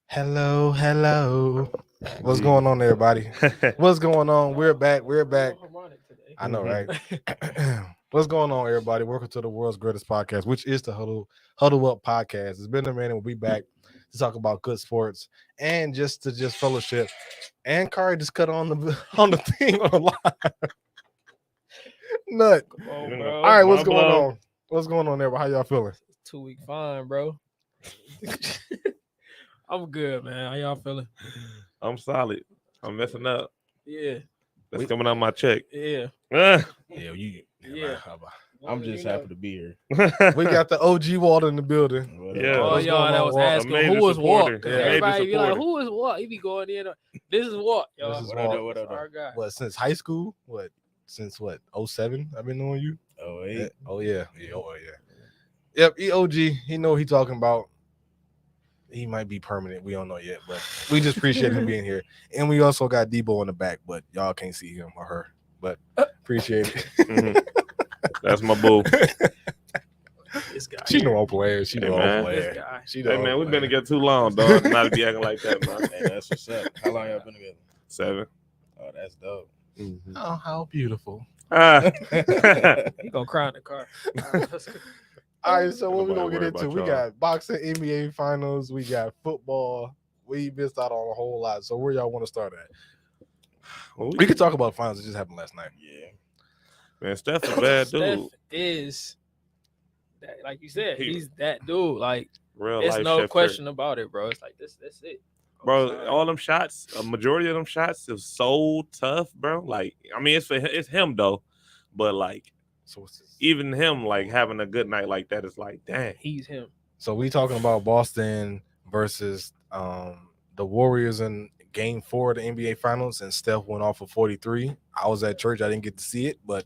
Hello. What's going on, everybody? What's going on? We're back. I know, right? What's going on, everybody? Welcome to the world's greatest podcast, which is the Huddle Up Podcast. It's been a minute. We'll be back to talk about good sports and just fellowship. And Kari just cut on the thing on the line. Nut. On, bro. All right, what's going on? What's going on there? How y'all feeling? 2 week fine, bro. I'm good, man. How y'all feeling? I'm solid. I'm messing up. Yeah. That's coming out my check. Yeah. Yeah. I'm just happy to be here. We got the OG Walter in the building. Yeah. Oh, What's y'all going that on, was Walt? asking Major who was Walt. supporter. Yeah. Yeah, Everybody major be like, supporter. who is Walt? He be going in. This is Walt, y'all. This is What up, Walt. what up? Our guy. What, since high school? Since 07? I've been knowing you. Oh, hey. Oh yeah. Yep, EOG. He know what he talking about. He might be permanent. We don't know yet, but we just appreciate him being here. And we also got Debo in the back, but y'all can't see him or her. But appreciate it. Mhm. That's my boo. This guy. She know I'm playing. She know man. I'm This playing. guy. She know Hey I'm man, we've playing. been together too long, dog. Not to be acting like that, man. Hey, that's what's up. How long y'all been together? 7. Oh, that's dope. Oh, how beautiful. Ah. He gonna cry in the car. All right, so what we Nobody gonna get worry into? about We y'all. got boxing, NBA finals, we got football. We missed out on a whole lot. So where y'all want to start at? Well, We could talk about finals that just happened last night. Yeah. man, Steph's a bad Steph dude. is, that, like you said, He- he's that dude. Like, Real there's life no Chef question about it, bro. It's like, that's it. I'm Bro, sorry. all them shots, a majority of them shots is so tough, bro. Like, I mean, it's him though, but like So what's this? even him like having a good night like that is like, dang. He's him. So we talking about Boston versus the Warriors in Game 4 of the NBA Finals, and Steph went off for 43. I was at church, I didn't get to see it, but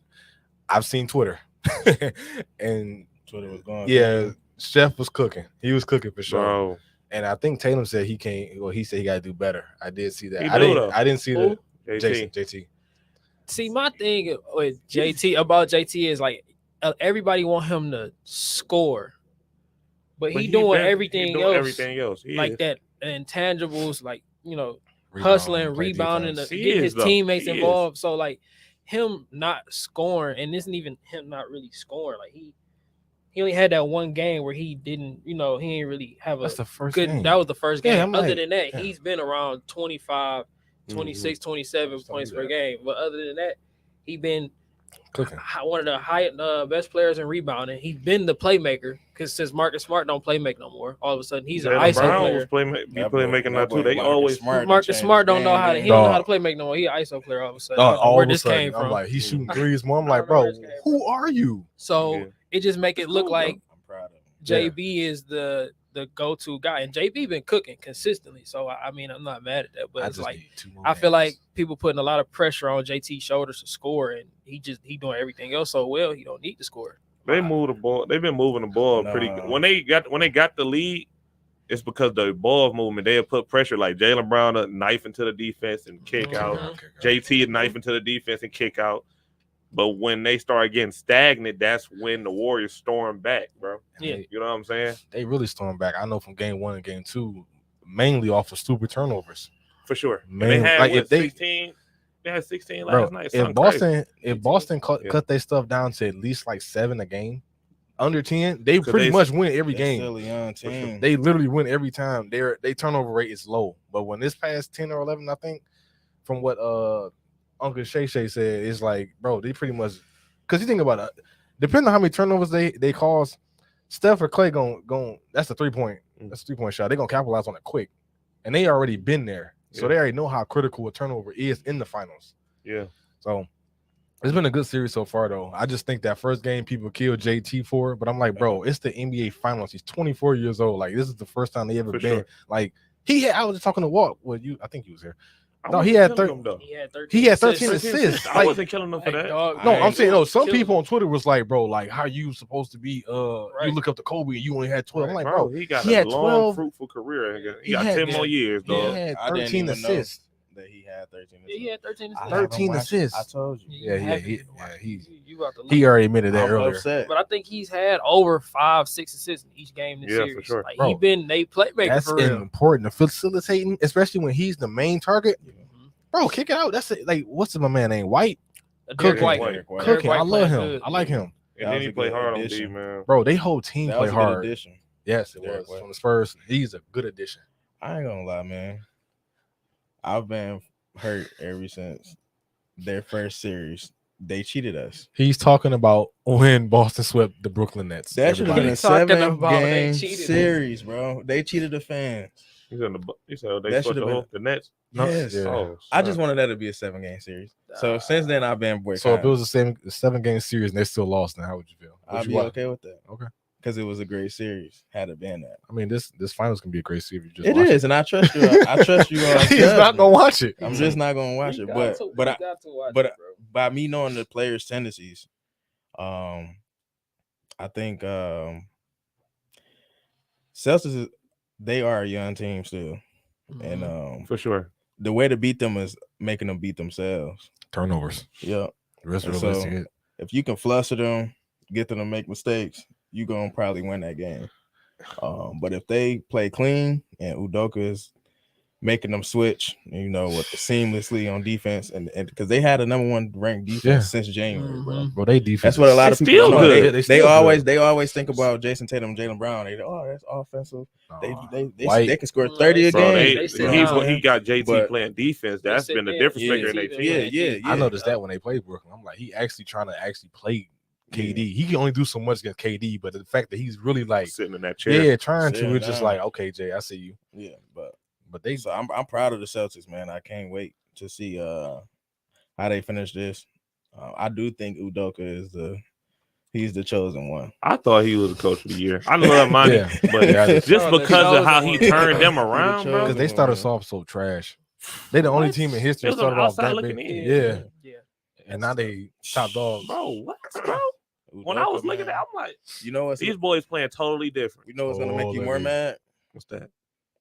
I've seen Twitter, and Twitter was going. yeah, Steph was cooking. He was cooking for sure. Bro, And I think Tatum said he can't. Well, he said he got to do better. I did see that. He I do, didn't. though. I didn't see Who? the JT. JT. See, my thing with JT is like everybody want him to score, but But he doing been- everything he doing else, everything else. He like is. that intangibles, like Rebound, hustling, play rebounding, defense. He getting is, his though. teammates He is. involved. So like him not scoring, and this isn't even him not really scoring. Like he only had that one game where he didn't, he ain't really have a That's the first good. game. That was the first game. Yeah, I'm Other like, than that, yeah. he's been around 25, 26, 27 Something points per like game. But other than that, he been cooking. one of the highest, best players in rebounding. He's been the playmaker because since Marcus Smart don't play make no more, all of a sudden he's an Jaylen ISO Brown player. was playmaking now That boy too. They Marcus always Smart Marcus changed Smart his don't know game, how to. man. He don't know how Dog. to play make no more. He an ISO player all of a sudden. I don't know All where of a this sudden, came from. I'm like, he's shooting threes more. I'm I like, don't know bro, where this came who are you? So Yeah. it just make it look cool, like I'm proud of him. JB is the go-to guy, and JB been cooking consistently. So I mean, I'm not mad at that, but I it's just like need 2 more I feel games. like people putting a lot of pressure on JT's shoulders to score, and he doing everything else so well. He don't need to score. they move the ball. They've been moving the ball pretty good. When they got the lead, it's because the ball movement. They have put pressure like Jaylen Brown a knife into the defense and kick Mhm. out. Okay, JT a knife into the defense and kick out. But when they start getting stagnant, that's when the Warriors storm back, bro. Yeah. You know what I'm saying? They really stormed back. I know from game 1 and game 2, mainly off of stupid turnovers. For sure. And Man, they had like, what, if they- 16. They had 16 Bro, last night. if Something Boston crazy. cut, Yeah. cut their stuff down to at least like 7 a game, under 10, they 'Cause pretty they- much win every They're game. still a young team. They literally win every time. Their turnover rate is low. But when this past 10 or 11, I think, from what Uncle Shay said, it's like, bro, they pretty much, because you think about it, depending on how many turnovers they cause, Steph or Clay going that's a 3-point. That's a 3-point shot. They're gonna capitalize on it quick. And they already been there. So Yeah. they already know how critical a turnover is in the finals. Yeah. So it's been a good series so far, though. I just think that first game people killed JT for, but I'm like, bro, it's the NBA Finals. He's 24 years old. Like, this is the first time they ever For been. sure. Like, I was just talking to Walt. Well, I think you was here. I No, wasn't he had killing them, though. He had 13. He had 13 assists. I Like, wasn't killing them for Like, that. dog, no, I I'm ain't saying, no, some killing people on Twitter was like, bro, like, how you supposed to be, Right. you look up to Kobe and you only had 12. I'm like, bro, bro, he got he a had long, 12 fruitful career. He he got had- 10 more years, he dog. had I didn't 13 even know. assists. that he had 13 Yeah, he had 13 I assists. haven't 13 watched it. assists. I told you. Yeah, You about to he already admitted that I'm earlier. upset. But I think he's had over 5-6 assists in each game this Yeah, series. for sure. Like Bro, he been they playmaker That's for real. important. Facilitating, especially when he's the main target. Mhm. Bro, kick it out. That's it. Like, what's my man name? White? Derek Cooking. White. Derek White. Derek Cooking. I White love playing him. good. I like him. And That then was he a played good hard on D, addition. man. Bro, they whole team That play was a good hard. addition. Yes, it Derek was. White. From the Spurs, he's a good addition. I ain't gonna lie, man. I've been hurt ever since their first series. They cheated us. He's talking about when Boston swept the Brooklyn Nets. That should have been Everybody. a He's talking about they 7-game cheated us. series, bro. They cheated the fans. He said they That swept should've the Nets. No, Yes. yeah. Oh, I just snap. wanted that to be a 7-game series. So since then, I've been boycotting. So if it was a 7-game series and they still lost, then how would you feel? Would I'd you be watch? okay with that. Okay. Because it was a great series. Had it been that. I mean, this finals can be a great series. If you just It watch is, and I trust you. I trust you. He's not gonna watch it. I'm just not gonna watch You it. got But to watch but it, bro. by me knowing the players' tendencies, I think Celtics they are a young team still, Mhm. and For sure. the way to beat them is making them beat themselves. Turnovers. Yeah, The rest And of so- it. if you can fluster them, get them to make mistakes, you gonna probably win that game. But if they play clean and Udoka is making them switch, with seamlessly on defense, and because they had a #1 ranked defense Yeah. since January, bro. Mhm. Bro, they defense. That's what a lot of They people still don't know. good. They They still always good. think about Jason Tatum, Jaylen Brown. That's offensive. They White. can score No, 30 a they- Bro, game. they sit You know what I'm down. saying? he got JT But- playing defense. That's sit been the there. difference Yeah. maker in their Yeah. team. Yeah. I noticed that when they played Brooklyn. I'm like, he actually trying to play KD. He can only do so much against KD, but the fact that he's really like, Sitting in that chair. trying to, Sitting it's just down. like, okay, Jay, I see you. Yeah, But they, so I'm proud of the Celtics, man. I can't wait to see how they finish this. I do think Udoka he's the chosen one. I thought he was the coach of the year. I love Monty, Yeah. but Yeah, I do. just Bro, because of how he the chosen turned one. them He the around, bro. because they started us off so trash. They the only What? team in They history was on started the off outside that looking big. in. Yeah, Yeah. and now they top dogs. Bro, what, bro? When I was looking at it, I'm like, you know what's these boys playing totally different. you know what's gonna make you more Totally. mad? What's that?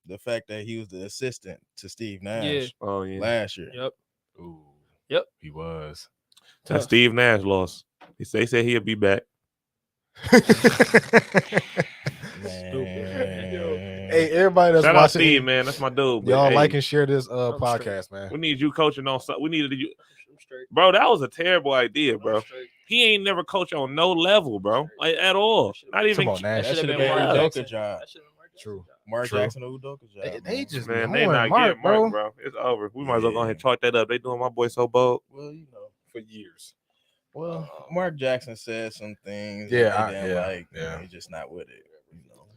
The fact that he was the assistant to Steve Nash Yeah. Oh, yeah. last year. Yep. Ooh, Yep. he was. That Tough. Steve Nash lost. They said he'll be back. Man. Hey, everybody that's Shout out watching, Steve, man. That's my dude. But, y'all hey, like and share this I'm podcast, man. we need you coaching on something. We needed you, I'm straight. bro. That was a terrible idea, I'm bro. straight. He ain't never coached on no level, bro, like at all. Not even. Come on, Nash. That should have been been Mark Udoka's Jackson. job. That should've been Mark Jackson. True. Mark True. Jackson or Udoka's job. They just Man, be they going not Mark, getting Mark, bro. It's over. We might as well go ahead and chalk that up. They doing my boy so bold. Well, for years. Well, Mark Jackson said some things. Yeah, that they didn't like. yeah. He's just not with it.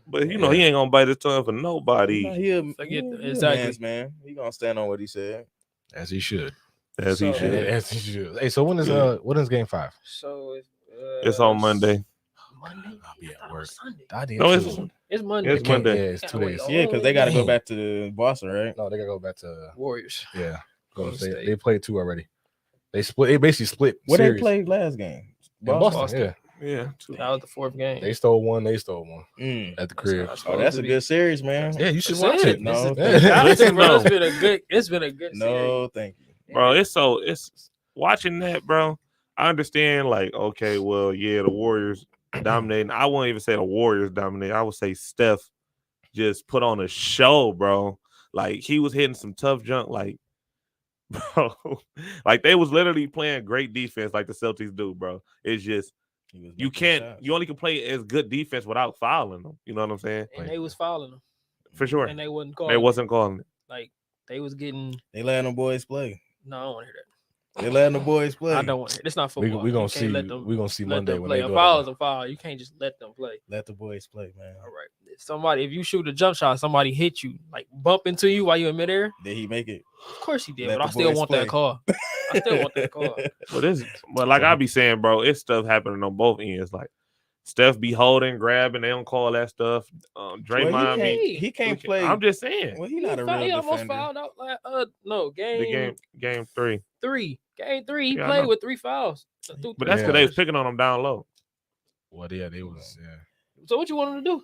But he ain't gonna bite his tongue for nobody. Forget He exactly. a man's man. He gonna stand on what he said. As he should. As he So- should. As he should. Hey, so when is game 5? So It's on Monday. Monday. I'll be I at thought it work. was Sunday. I did No, it's too. It's Monday. It's Monday. Yeah, it's 2 days. Yeah, because they got to go Dang. back to Boston, right? No, they gotta go back to Warriors. yeah. Golden State. They played 2 already. They basically split. Where series. they played last game? In Boston. Boston. Yeah, Yeah. That was the 4th game. they stole one. They stole one Mm. at the crib. Oh, that's a good series, man. Yeah, you should That's watch it. it. No, Yeah. thank Listen, bro, no. it's been a good No, thank you. Bro, it's watching that, bro. I understand, like, okay, well, yeah, the Warriors dominating. I won't even say the Warriors dominating. I would say Steph just put on a show, bro. Like, he was hitting some tough junk, like, bro. Like, they was literally playing great defense like the Celtics do, bro. It's just you only can play as good defense without fouling them. You know what I'm saying? And they was fouling them. For sure. And they wasn't calling. They wasn't calling it. Like they was getting. They letting the boys play. No, I don't want to hear that. They letting the boys play. I don't want to hear. It's not football. We gonna You can't see. let them- We gonna see let Monday them when play. they A go. foul is a foul. You can't just let them play. Let the boys play, man. All right. If you shoot a jump shot, somebody hit you, like bump into you while you're in midair. Did he make it? Of course he did, Let but I the still boys want play. that call. I still want that call. But like I be saying, bro, it's stuff happening on both ends. Like Steph be holding, grabbing, they don't call that stuff. Draymond, he can't play. I'm just saying. Well, he not a real He almost defender. fouled out. Game 3. 3. Game 3. He Yeah, I played know. with 3 fouls. But that's because they was picking on him down low. Well, yeah, they was. Yeah. So what you want him to do?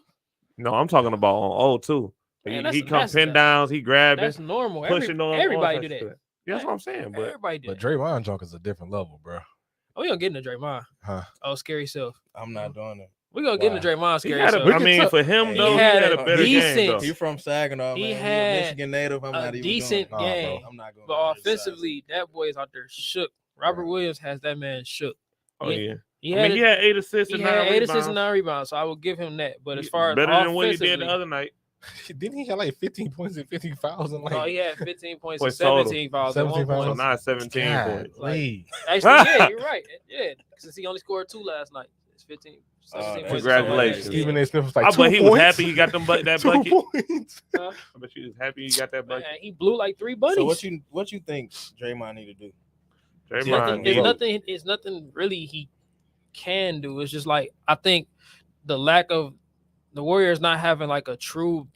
No, I'm talking about on 0-2. Man, he comes pin downs, he grabbing, that's normal. pushing on. Everybody do that. Yeah, that's what I'm saying. But Everybody do But that. Draymond junk is a different level, bro. Oh, we gonna get into Draymond. Huh? Oh, scary self. I'm not doing it. We gonna get into Draymond he scary had self. I mean, for him He though, he had had a a better decent- game though. He from Saginaw, He man. He had a Michigan native. I'm a not even decent doing it. game. I'm not going. But offensively, that boy is out there shook. Robert Williams has that man shook. Oh yeah. He I had, mean, he had 8 assists he and had 9 8 rebounds. assists and 9 rebounds, so I will give him that. But as far as better than what he offensively, did the other night. Didn't he have like 15 points and 15 fouls? And like, no, he had 15 points and Points total. 17 fouls. at 17 one fouls. So point. not 17 God, points. wait. Actually, yeah, you're right. Yeah, since he only scored 2 last night. It's 15. 17 points. Congratulations. Yeah. Stephen A. Smith was like, I 2 bet he was points. happy he got that 2 bucket. points. Huh? I bet you was happy he got that Man, bucket. he blew like 3 bunnies. So what you think Draymond need to do? Draymond, It's nothing really he can do. It's just like I think the lack of the Warriors not having like a true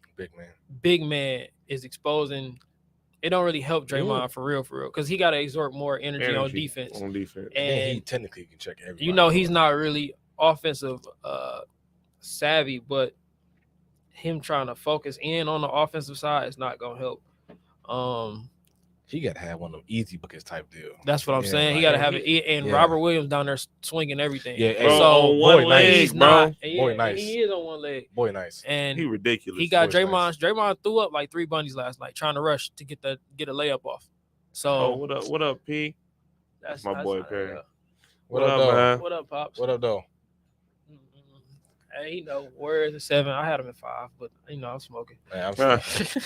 big man is exposing. It don't really help Draymond for real, because he got to exert more energy on defense. On defense. And he And technically can check everybody. you know he's not really offensive savvy, but him trying to focus in on the offensive side is not gonna help. He got to have one of them easy buckets type deal. That's what I'm Yeah, saying. He like, got to have it. And yeah. Robert Williams down there swinging everything. Yeah, Bro, so on one boy, leg, he's bro. not. Boy, Yeah, nice. He is on one leg. Boy, nice. And He ridiculous. he got Boy's Draymond. nice. Draymond threw up like 3 bunnies last night, trying to rush to get a layup off. So Oh, what up, P? that's my boy not- Perry. What What up, up, though? man? What up, pops? What up, though? Hey, Warriors at 7. I had him at 5, but I'm smoking. Man, Huh.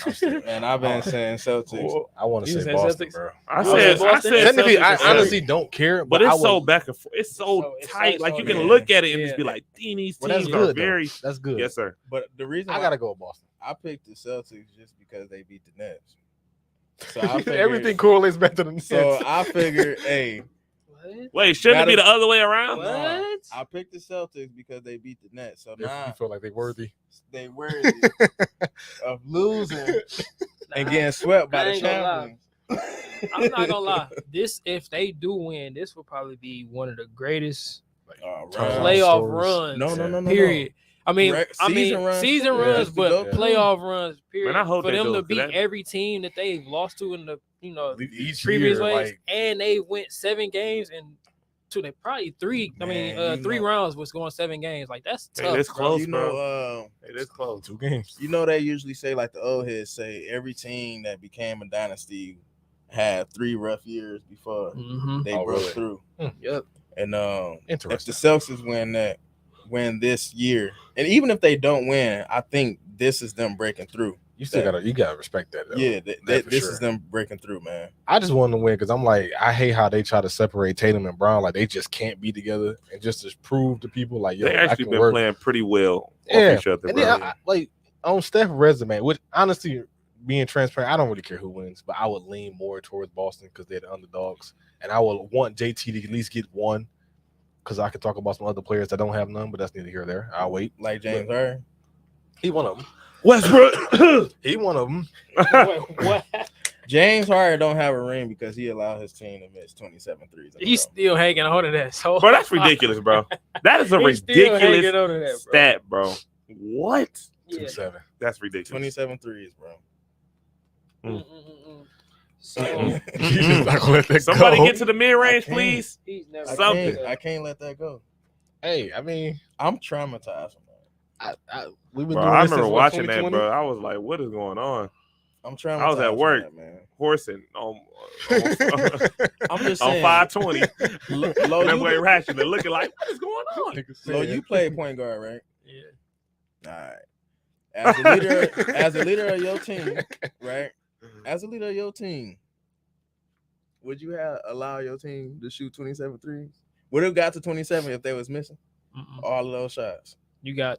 I'm still And I've been saying Celtics. I want to You say said Boston, Celtics? bro. I said said, I Boston. said, Technically, Celtics I at seven. honestly don't care, But I it's so would- back and forth. It's so It's tight. so- Like you so- can yeah. look at it and Yeah. just be like, these Well, that's teams are good, though. very. That's good. Yes, sir. But the reason I why gotta go with Boston. I picked the Celtics just because they beat the Nets. So I figured, Everything correlates back to the Nets. So I figured, hey, What? Wait, shouldn't it be the other way around? What? I picked the Celtics because they beat the Nets. So you now feel like they worthy. they worthy of losing and getting swept by I the ain't gonna lie. champions. I'm not gonna lie. If they do win, this will probably be one of the greatest playoff runs. No. Period. I mean, Season runs, season yeah, runs, just to but go through. playoff runs. Period. Man, I hope for they them do, to 'cause beat that- every team that they've lost to in the Each previous year, ways, like, and they went 7 games and they probably 3. Man, 3 know. rounds was going 7 games. Like that's Hey, tough. this bro. close, You bro. know, Hey, this close. 2 games. you know they usually say, like the old heads say, every team that became a dynasty had 3 rough years before Mhm. they Oh, broke really? through. Yep. And if the Interesting. Celtics win this year, and even if they don't win, I think this is them breaking through. You still gotta respect that. Though. Yeah, for this sure. is them breaking through, man. I just want to win because I'm like, I hate how they try to separate Tatum and Brown. Like they just can't be together, and just to prove to people, like, yo, They I actually can been work. playing pretty well Yeah. off each other, And bro. then like on Steph's resume, which honestly, being transparent, I don't really care who wins, but I would lean more towards Boston because they're the underdogs, and I would want JT to at least get one because I could talk about some other players that don't have none, but that's neither here nor there. I'll wait. Like James Harden. He one of them. Westbrook. He one of them. Wait, what? James Harden don't have a ring because he allowed his team to miss 27 threes. in a He's row. still hanging on to that. So Bro, that's ridiculous, bro. That is a He's still hanging ridiculous on to that, bro. stat, bro. What? Yeah. 2-7. That's ridiculous. 27 threes, bro. So He's just not gonna let that Somebody go. get to the mid range, can't. please. he's never Something. I can't let that go. Hey, I mean, I'm traumatized from that. we've been Bro, doing I this remember since, watching that, 2020? bro. I was like, what is going on? I'm traumatized. I was at from work. that, man. Horsing on I'm just on saying. 520. Lo, That you, boy ratchet and looking like, what is going on? Lo, you play point guard, right? Yeah. All right. As a leader of your team, right? As a leader of your team, would you allow your team to shoot 27 threes? Would it have got to 27 if they was missing all of those shots? You got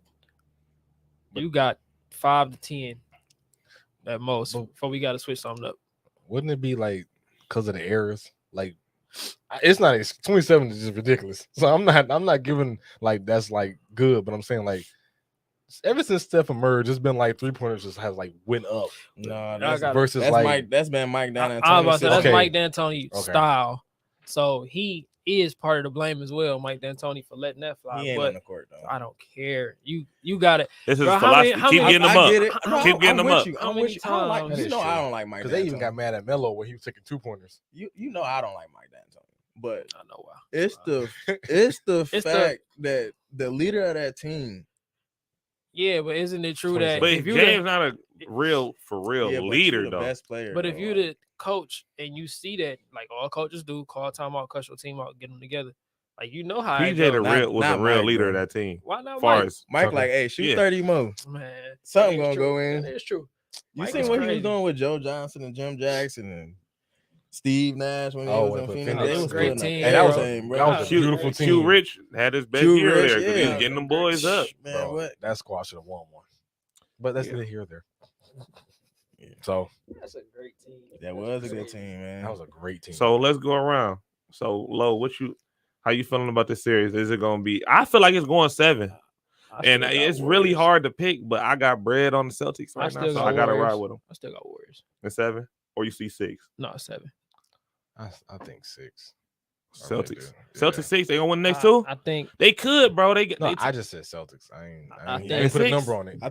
5 to 10 at most before we got to switch something up. Wouldn't it be like because of the errors? Like it's not 27 is just ridiculous. So I'm not giving like that's like good, but I'm saying like ever since Steph emerged, it's been like 3-pointers just has like went up. No, Versus that's like Mike. That's been Mike D'Antoni. I was about to say that's Okay. Mike D'Antoni Okay. style. So he is part of the blame as well, Mike D'Antoni, for letting that fly. He ain't but on the court though. I don't care. You got it. This is Bro, philosophy. how Keep many- getting them I up. get it. Keep getting them up. How I'm many with you. I don't like, times- you That know is I true. don't like Mike Because they even D'Antoni. got mad at Melo when he was taking 2-pointers. You know I don't like Mike D'Antoni, but I know why. it's the It's the- fact that the leader of that team. Yeah, but isn't it true that But if you James not a real Yeah, but leader you the though. best player. but if though, you like, the coach and you see that, like all coaches do, call timeout, cut your team out, get them together. Like you know how it PJ go. was a not real Mike, leader bro. of that team. Why not As far Mike? as Mike, Okay. like, hey, shoot Yeah. 30 more. Man, Something that is gonna true. go in. That is true. You Mike seen is what he was crazy. doing with Joe Johnson and Jim Jackson and Steve Nash when he Oh, was with in Phoenix? Phoenix. They was Great putting up team, Hey, that was bro. everything, that was a Q- beautiful team. Q Rich had his best Q year Rich, there because he yeah. was getting them boys up. Man, Bro, what? that squad should have won one. But that's Yeah. neither here or there. Yeah. So That's a great team. That was a good team, man. that was a great team. So let's go around. So Lo, how you feeling about this series? Is it gonna be? I feel like it's going 7. And it's really hard to pick, but I got bread on the Celtics right now, still so got I gotta Warriors. ride with them. I still got Warriors. In 7, or you see 6? No, 7. I think 6. I really Celtics. do. Celtics Yeah. 6. They gonna win the next 2. I think They could, bro. They No, they I just said Celtics. I I ain't think put a 6. number on it. I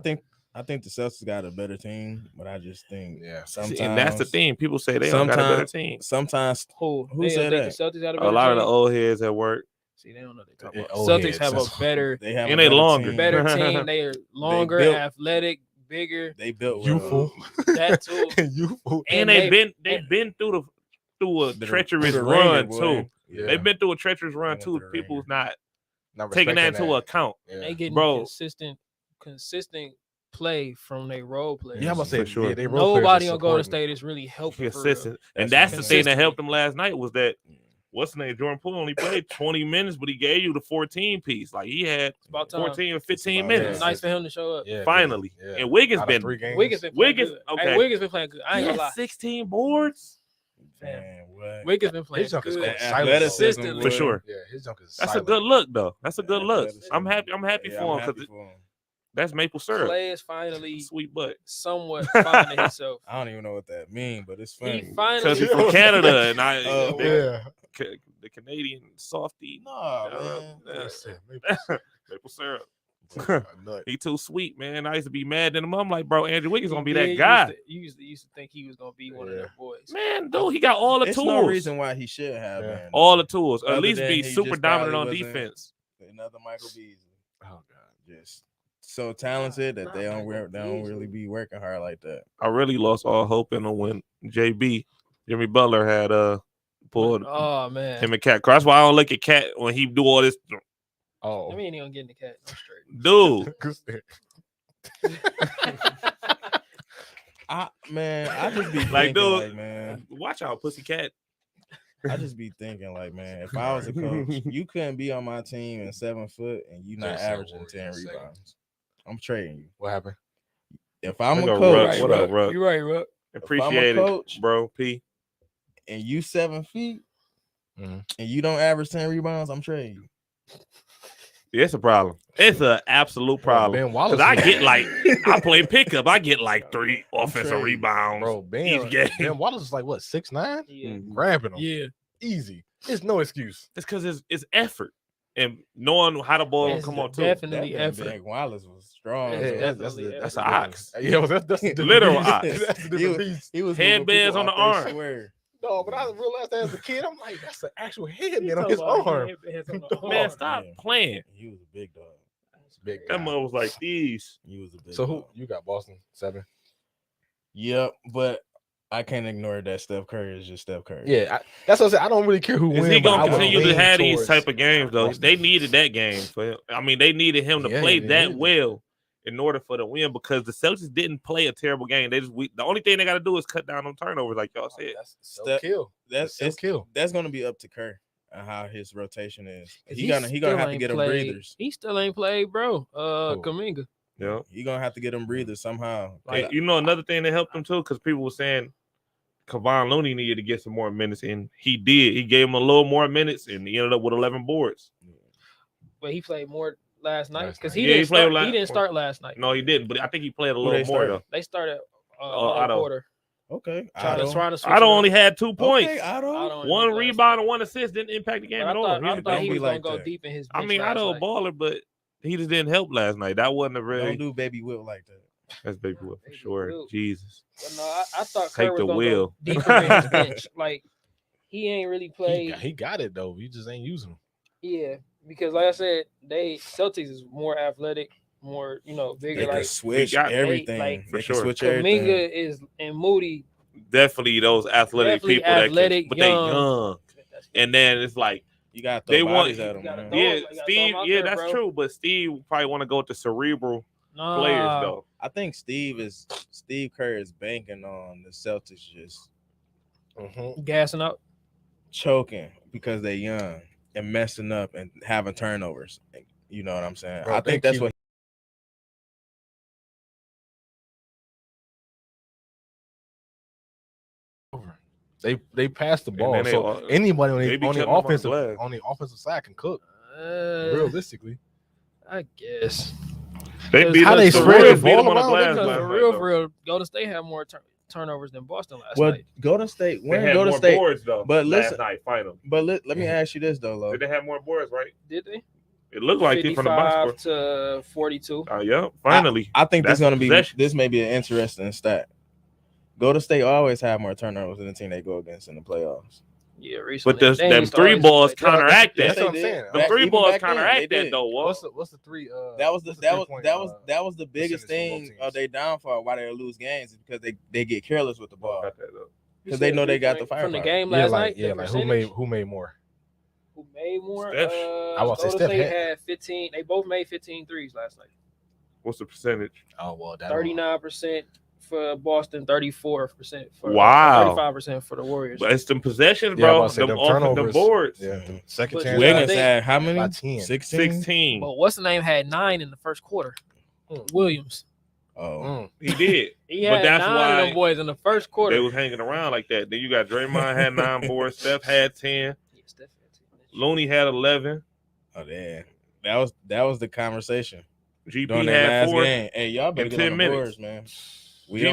think the Celtics got a better team, but I just think Yeah. sometimes and that's the thing. People say they don't got a better team. Sometimes who Who said think that? the Celtics got a A better lot of the team? old heads at work. See, they don't know what they're Yeah, talking about. old Celtics heads, have a that's- better they have And a they better longer. team. better team. They are longer, built- athletic, bigger. They built Youthful. That too. Youthful. And And they've been through a The- treacherous the run ringer, boy. too. Yeah. They've been through a treacherous They run went too. through the People's ringer. not Not taking that respecting into account. Yeah. They getting Bro. consistent play from their role players. Yeah, I'm about to say, For sure. yeah, they role Nobody players on are Golden supporting. State is really helping. For real. Consistent. And That's that's the thing that consistent. helped them last night was that what's the name? Jordan Poole only played 20 minutes, but he gave you the 14 piece. Like he had It's about time. 14 or 15 about minutes. Yeah. Nice for him to show up. Yeah, Finally. yeah. And Wiggins Out of been 3 games. Wiggins been playing Wiggins- good. okay. Hey, Wiggins been playing good. I ain't He gonna had lie. 16 boards. Man, what? Wiggins been playing His junk is good. going That silent. athleticism, Consistently. For boy. sure. Yeah, his junk is That's silent. a good look, though. That's a good look. Athleticism. I'm happy Yeah, for I'm him happy because for him. that's maple syrup. Clay is finally Sweet butt. somewhat finding himself. I don't even know what that means, but it's He funny. Because finally he's from Canada and Oh, Yeah. the Canadian softy. Nah, man. Maple syrup. A nut. He too sweet, man. I used to be mad at him. I'm like, bro, Andrew Wiggins gonna be He that did guy. used to think he was gonna be one of Yeah. them boys. Man, dude, he got all the It's tools. no reason why he should have Yeah. been. All the tools. At Other least than be he super just dominant probably on wasn't- defense. Another Michael Beasley. Oh God. Just so talented that Nah, they don't Michael really Beasley. be working hard like that. I really lost all hope in him when Jimmy Butler had pulled Oh man. him and Cat. That's why I don't look at Cat when he do all this. Oh. I mean, he don't get in the cat. I'm straight. Dude, I just be Like, thinking, dude. like, man, watch out, Pussycat. I just be thinking, like, man, if I was a coach, you couldn't be on my team in 7 foot and you not Just said averaging Warriors 10 in a second. rebounds. I'm trading you. What happened? If I'm Look a at coach, Ruck. What up, Ruck? You right, Ruck. Appreciate it, coach- bro. P. and you 7 feet Mhm. and you don't average 10 rebounds, I'm trading you. Yeah, it's a problem. It's an absolute problem. Ben Wallace. Because I get like, I play pickup. I get like 3 offensive trading. rebounds. bro. Each game. Ben Wallace is like what 6'9"? Yeah. Grabbing him. Yeah. Easy. There's no excuse. It's because it's effort and knowing how the ball It's come on too. definitely That effort. Ben Wallace was strong. Yeah, though. that's an ox. Yeah, well, that's the different Literal beast. ox. That's the He different was- beast. He was Headbands moving on the people off arm. their square. No, but I realized that as a kid, I'm like, that's an actual headband He on talking his about arm. headbands on the Man, arm. Man, stop Yeah. playing. He was a big dog. Big That guy. mother was like these. He was a big So who dog. you got? Boston 7. Yep, but I can't ignore that Steph Curry is just Steph Curry. Yeah, that's what I said. I don't really care who Is wins. he but I gonna would continue to lean have these towards type of games though? Boston. They needed that game for him. I mean, they needed him to Yeah, play they that needed it. well in order for the win because the Celtics didn't play a terrible game. They just the only thing they got to do is cut down on turnovers, like y'all said. That's Steph- kill. That's That's kill. that's gonna be up to Curry and how his rotation is. He still gonna have to ain't get him played- breathers. He still ain't played, bro. Who? Kaminga. Yeah. He gonna have to get him breathers somehow. And you know another thing that helped him too, because people were saying Kevon Looney needed to get some more minutes, and he did. He gave him a little more minutes, and he ended up with 11 boards. But he played more last night Last because night. he Yeah, didn't he played start. last- He didn't start last night. No, he didn't, but I think he played a Who little they more started? though. They started Otto. Porter. Okay. Trying to switch. Otto only had 2 points. Okay, Otto. One rebound and 1 assist didn't impact the game at all. I thought Don't he be was like gonna go that. deep in his. I mean, Otto a baller, but he just didn't help last night. That wasn't a really. Don't do baby Will like that. That's baby Will for Baby sure. Will. Jesus. But no, I thought Take Kerr was the gonna wheel. go deeper in his bench. Like he ain't really played. He got it though. You just ain't using him. Yeah, because like I said, Celtics is more athletic, more bigger. They can Like switch got- everything. like, for they can sure. switch everything. Kaminga is and Moody. Definitely those athletic Definitely people athletic, but young. they young. And then it's like You got They they want- bodies at You them. gotta Man. throw yeah, him, you gotta Steve. throw him out Yeah, there, that's bro. true. But Steve probably want to go with the cerebral Nah, players though. I think Steve Kerr is banking on the Celtics just gassing up. choking because they're young and messing up and having turnovers. You know what I'm saying? Bro, I think they that's keep- what They pass the ball, then they so all- anybody they be on killing the them on the glass. offensive side can cook. Uh, Realistically, I guess. They Because beat how us. they the spread Warriors the beat them ball on the around, glass because last For night, real, though. for real, Golden State had more turnovers than Boston last well, night. Golden State. They When had Golden more State. boards though. but last listen- night final. But let me ask you this though, Lo. Did they have more boards? Right? Did they? It looked like it from the box 55 score. to 42. Oh yeah, finally. I think That's this gonna be possession. this may be an interesting stat. Golden State always have more turnovers than the team they go against in the playoffs. Yeah, recently. But They them used to three always balls play that. counteract Yes, that. That's what I'm they saying. did. The Back- three even balls back then, counteract they that did. though. Walt. What's the three? That was the biggest percentage from thing both of their downfall. Why they lose games is because they get careless with the ball Got that, though. You 'cause they said know they got from the from the firepower. game Yeah, last like night. yeah, the like percentage? who made more? Who made more? Steph. I would say Golden Steph State had- had 15. They both made 15 threes last night. What's the percentage? Oh well, that 39% for Boston, 34% for Wow. 35% for the Warriors. But it's them possessions, Yeah, I bro. was about to say, them them off the turnovers. boards. Yeah, second But chance. yeah, I Wiggins think- had how many? By 10. 16? 16. But what's the name had 9 in the first quarter? Williams. Oh, He did. He But had that's 9 why of them boys in the first quarter. They was hanging around like that. Then you got Draymond had 9 boards. Steph had 10. Yeah, Steph had 10. Looney had 11. oh, damn. That was the conversation GP during that had last 4. game. Hey, y'all better in get 10 on the minutes. boards, man. We GP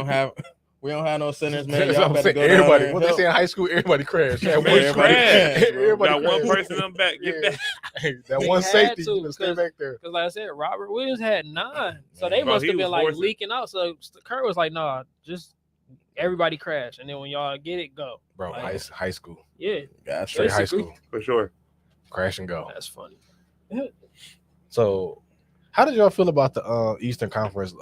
don't have no centers, man. That's Y'all what I'm better saying. go down there Everybody, and what they help. say in high school, everybody crashed. That Man, one everybody crashed. crashed, everybody Got one crashed. person in the back. Get Yeah. back. That They one had safety, to, you know, stay because- back there. Because like I said, Robert Williams had 9. So they Bro, must he have been was like forcing. leaking out. So Kerr was like, nah, just everybody crash. And then when y'all get it, go. Bro, Like- high school, Yeah, Gotcha. straight high Basically. school, For sure. crash and go. that's funny. So, how did y'all feel about the Eastern Conference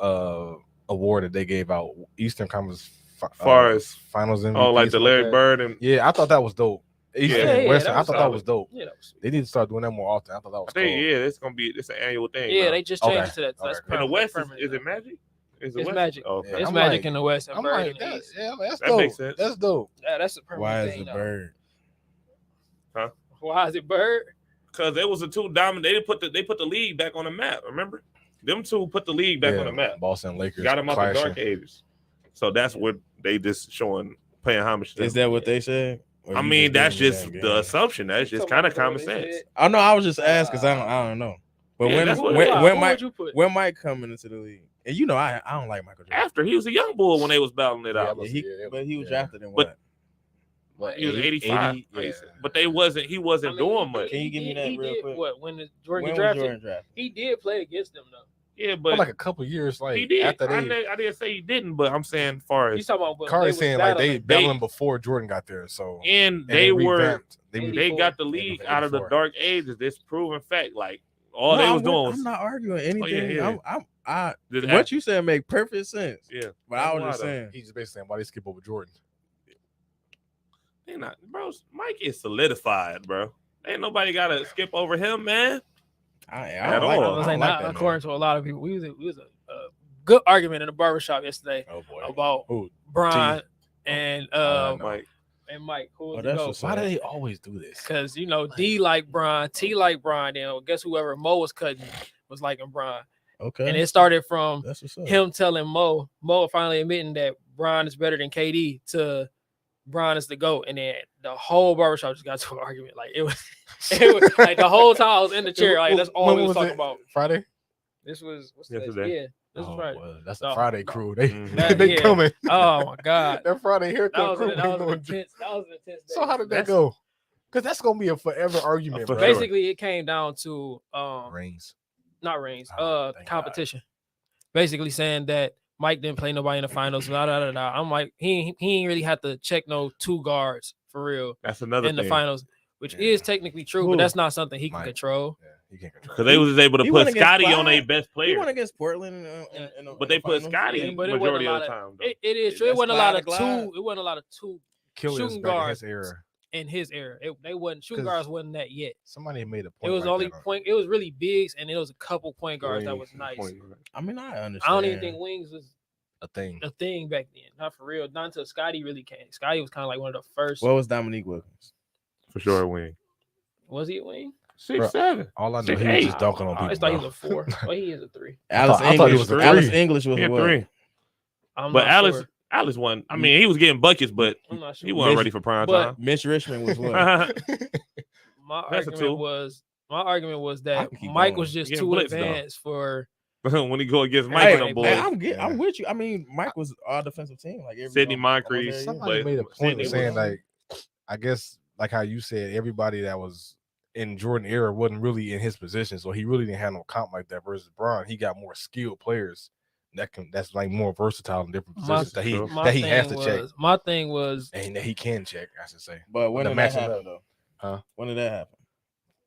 award that they gave out? Eastern Conference Far as- Finals MVP. Oh, like the something Larry that? Bird and Yeah, I thought that was dope. Eastern Yeah, and yeah, Western, that I was thought that solid. was dope. Yeah, that was sweet. They need to start doing that more often. I thought that I was think cool. it's an annual thing. Yeah, now. they just changed Okay. it to that. So that's Okay. in the permanent- West permanent is now. it Magic? Is it It's West? Magic. Oh, okay. It's I'm Magic like- in the West and I'm Bird like, in the that, East. yeah, that's That dope. makes sense. That's dope. Yeah, that's a permanent Why is thing the now. bird? Why is it Bird? Because it was the two dominant. They put the league back on the map. Remember, them two put the league back on the map. Boston Lakers Got them out the clashing. dark ages. So that's what they just paying homage to. Is that what they said? Or I you mean, that's giving me just that the game? asking. That's just Talking kind of about common what they sense. said. I know. I was just asking because I don't know. But Yeah, when that's what- when Who when would Mike you put? when Mike coming into the league, and you know I don't like Michael Jordan. After he was a young bull when they was battling it Yeah, out. but- But he was yeah. drafted in But- what? What, He was 80, 85. 80? Yeah. But he wasn't doing much. Can you give me that he real did, quick? What when Jordan When get was drafted? Jordan drafted? He did play against them though. Yeah, For but like a couple years, like he did. after I they, didn't say he didn't, but I'm saying far You as talking about? When Curry they was saying like they battling. battling before Jordan got there. So and they were revamped. they 84. got the league out of the 84. dark ages. This proven fact. Like all No, they was I'm doing was not arguing anything. yeah. I what you said make perfect sense. yeah. But I was That's just why, though. saying. He's just basically saying why they skip over Jordan. They not, bro. Mike is solidified, bro. Ain't nobody got to skip over him, man. I At don't like, all. I was I saying, don't like not that, according to a lot of people, we was a good argument in the barbershop yesterday Oh boy. about Who? Brian and no. Mike. Mike. Who was Oh, the that's GOAT? what's Why do they always do this? Because D like Brian, T like Brian. Then guess whoever Mo was cutting was liking Brian, Okay. and it started from That's what's up. him telling Mo finally admitting that Brian is better than KD to Brian is the GOAT, and then the whole barbershop just got to an argument. Like it was like the whole time I was in the chair. Like that's all When we was was talking it? about. Friday. This was what's Yesterday. today? Yeah. This is Friday. Well, that's No, a Friday no. crew. They Mhm. they Yeah. coming. Oh my God. That Friday That haircut was, crew. that, ain't was no an intense, that was an intense day. So how did that That's- go? Because that's gonna be a forever argument, For bro. sure. Basically, it came down to Reigns. not Reigns, Oh, thank competition. Basically saying that Mike didn't play nobody in the finals. Blah, blah, blah, blah. I'm like, he ain't really had to check no 2 guards for real That's another in the thing. finals, which Yeah. is technically true, Who? but that's not something he can Mike. control. Yeah, he can't control. Because they was able to He put went against Scotty on Clyde. their best He player. went against Portland, But they put Scotty Yeah, in but the it wasn't majority a of lot the of- time. Though. It is true. It That's wasn't a lot Clyde of to Clyde. 2. It wasn't a lot of 2 Killing shooting back in guards. his era. in his era. They wasn't shooting 'Cause guards wasn't that yet. Somebody made a point. It was like only that on- point. It was really bigs, and it was a couple point guards that was nice. I mean, I understand. I don't even think wings was a thing. a thing back then. Not for real. Not until Scotty really came. Scotty was kind of like one of the first. What was Dominique Wilkins? For sure, wing. Was he a wing? 6'7". All I know, 6'8". he was just dunking on I people. always thought he bro. was a 4. Well, he is a 3. Alice I thought he English. was a Alice three. English was Yeah, what? 3. I'm But not Alice, sure. Alice won. I mean, he was getting buckets, but I'm not sure. he wasn't Mitch- ready for prime but- time. Mitch Richmond was what? My That's a argument two. was I that can keep Mike going. was just Getting too blitzed, though. advanced for. When he go against Mike Hey, and them hey, boys. Hey, I'm with you. I mean, Mike was all defensive team. Like every Sidney almost Moncrief. every year. Somebody But made a point Sidney of saying was- like, I guess like how you said, everybody that was in Jordan era wasn't really in his position, so he really didn't have no comp like that versus Bron. He got more skilled players that's like more versatile in different My- positions that he my that he has to check My thing was and that he can check. I should say. But when The did that matchup. happen though? Huh? When did that happen?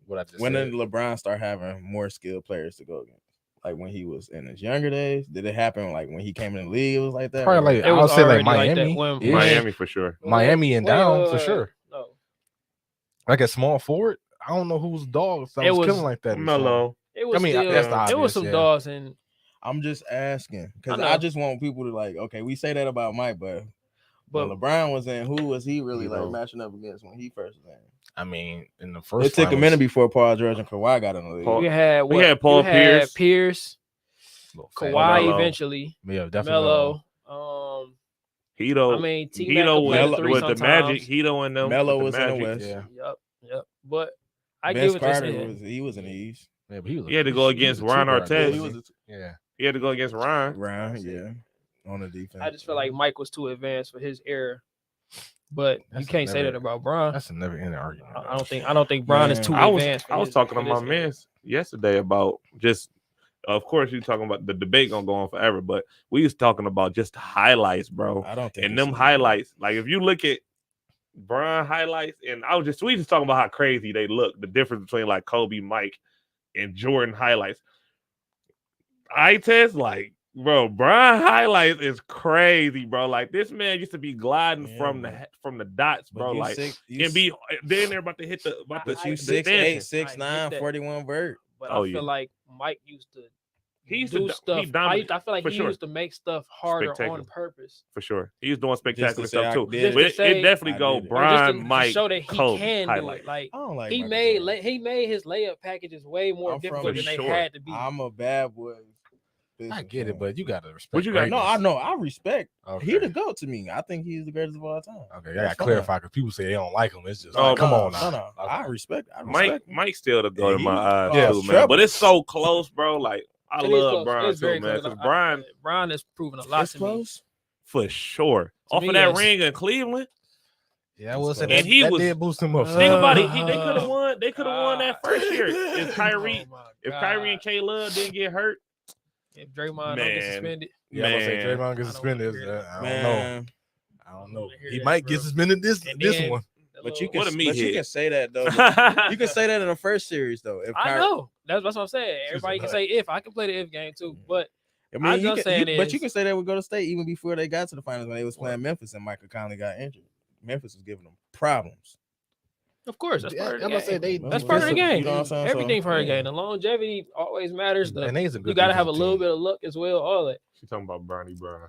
What I just When said. did LeBron start having more skilled players to go against? Like when he was in his younger days? Did it happen like when he came in the league? It was like that. Probably like It I would was say like already like that Miami, when- ish. Miami for sure. Miami and down for sure. No, Like a small forward. I don't know who's dogs that It was was killing like that. before. Mellow. it was. I mean, still, that's the it obvious, was some yeah. dogs and I'm just asking because I know. I just want people to like. Okay, we say that about Mike, but when LeBron was in, who was he really like matching up against when he first was in? I mean, in the first, It took a finals, minute before Paul George and Kawhi got in the league. Paul- you had we what? had Paul You had Pierce. little fat Kawhi Melo. eventually, Yeah, definitely. Melo. Hito. I mean, T Hito Mac with, the three with the sometimes. Magic. Hito and them. Melo with was in the Magic. West. Yeah, Yep. But I Vince give it to Carter him. he was in the East. yeah, but he was. He had to go against Ron Artest. He was a Yeah, He had to go against Ryan. Ryan, yeah, on the defense. I just feel like Mike was too advanced for his era. But That's you can't say never- that about Bron. that's a never-ending argument. I don't think Bron is Man, too I was advanced. for I was his- talking for to my his era. man yesterday about just. Of course, you talking about the debate gonna go on forever, but we was talking about just highlights, bro. I don't think And it's them a- highlights, like if you look at Bron highlights, and we just talking about how crazy they look, the difference between like Kobe, Mike, and Jordan highlights. I test like, bro, Bron highlights is crazy, bro. Like this man used to be gliding Yeah, from man. the dots, But bro. you like six- you and be then they're about to hit the But But you I- 6'8", I 6'9", get that. 41 vert. But Oh, I feel yeah. like Mike used to He used do to stuff. he dominated, I feel like for he sure. used to make stuff harder Spectacular. on purpose. for sure. He's doing spectacular to say stuff I too. did Just But to it say- definitely I go did it. Or just Brian, to Mike, show that he Kobe can do highlight. it. Like I don't like he Michael made Jordan. he made his layup packages way more I'm from difficult than For they sure. had to be. I'm a bad boy. I get it, but you gotta respect. What you got? No, I know. I respect. Okay. He the GOAT to me. I think he's the greatest of all time. Okay, I That's gotta fine. clarify because people say they don't like him. It's just Oh, like, come no, on now. No. Okay. I respect. I respect. Mike still the go Yeah, to my he- eyes yeah, too, man. trouble. But it's so close, bro. Like I It is love close. Brian It's too, very man. close. Because Brian, Brian is proving a lot It's to me. close. for sure, off me, of that yes. ring in Cleveland. Yeah, I will say And that, he that was- did boost him up. Think about it. Uh, They could have won. They could have won that first year. If Kyrie, Oh my if God. Kyrie and K Love didn't get hurt, If Draymond don't Man. get suspended, Yeah, I'm gonna say man. Draymond gets I don't suspended. wanna hear that. I don't know. Man, I don't know. wanna hear He that, might bro. get suspended this And this then- one. but you What a can. meathead. But you can say that though. You can say that in the first series though. If I Kyrie- know that's what I'm saying. Everybody can nut. say if I can play the if game too, but I mean, I'm you just can, saying but you is- can say that with Go to State even before they got to the finals when they was playing Memphis and Michael Conley got injured. Memphis was giving them problems. of course that's part of the I'm gonna say game. they. That's part of the game. You know what I'm saying? Everything So, part of the yeah. game. The longevity always matters. And they's a good. You got to have a defensive little team. bit of luck as well. All that. she's talking about Bernie Brown.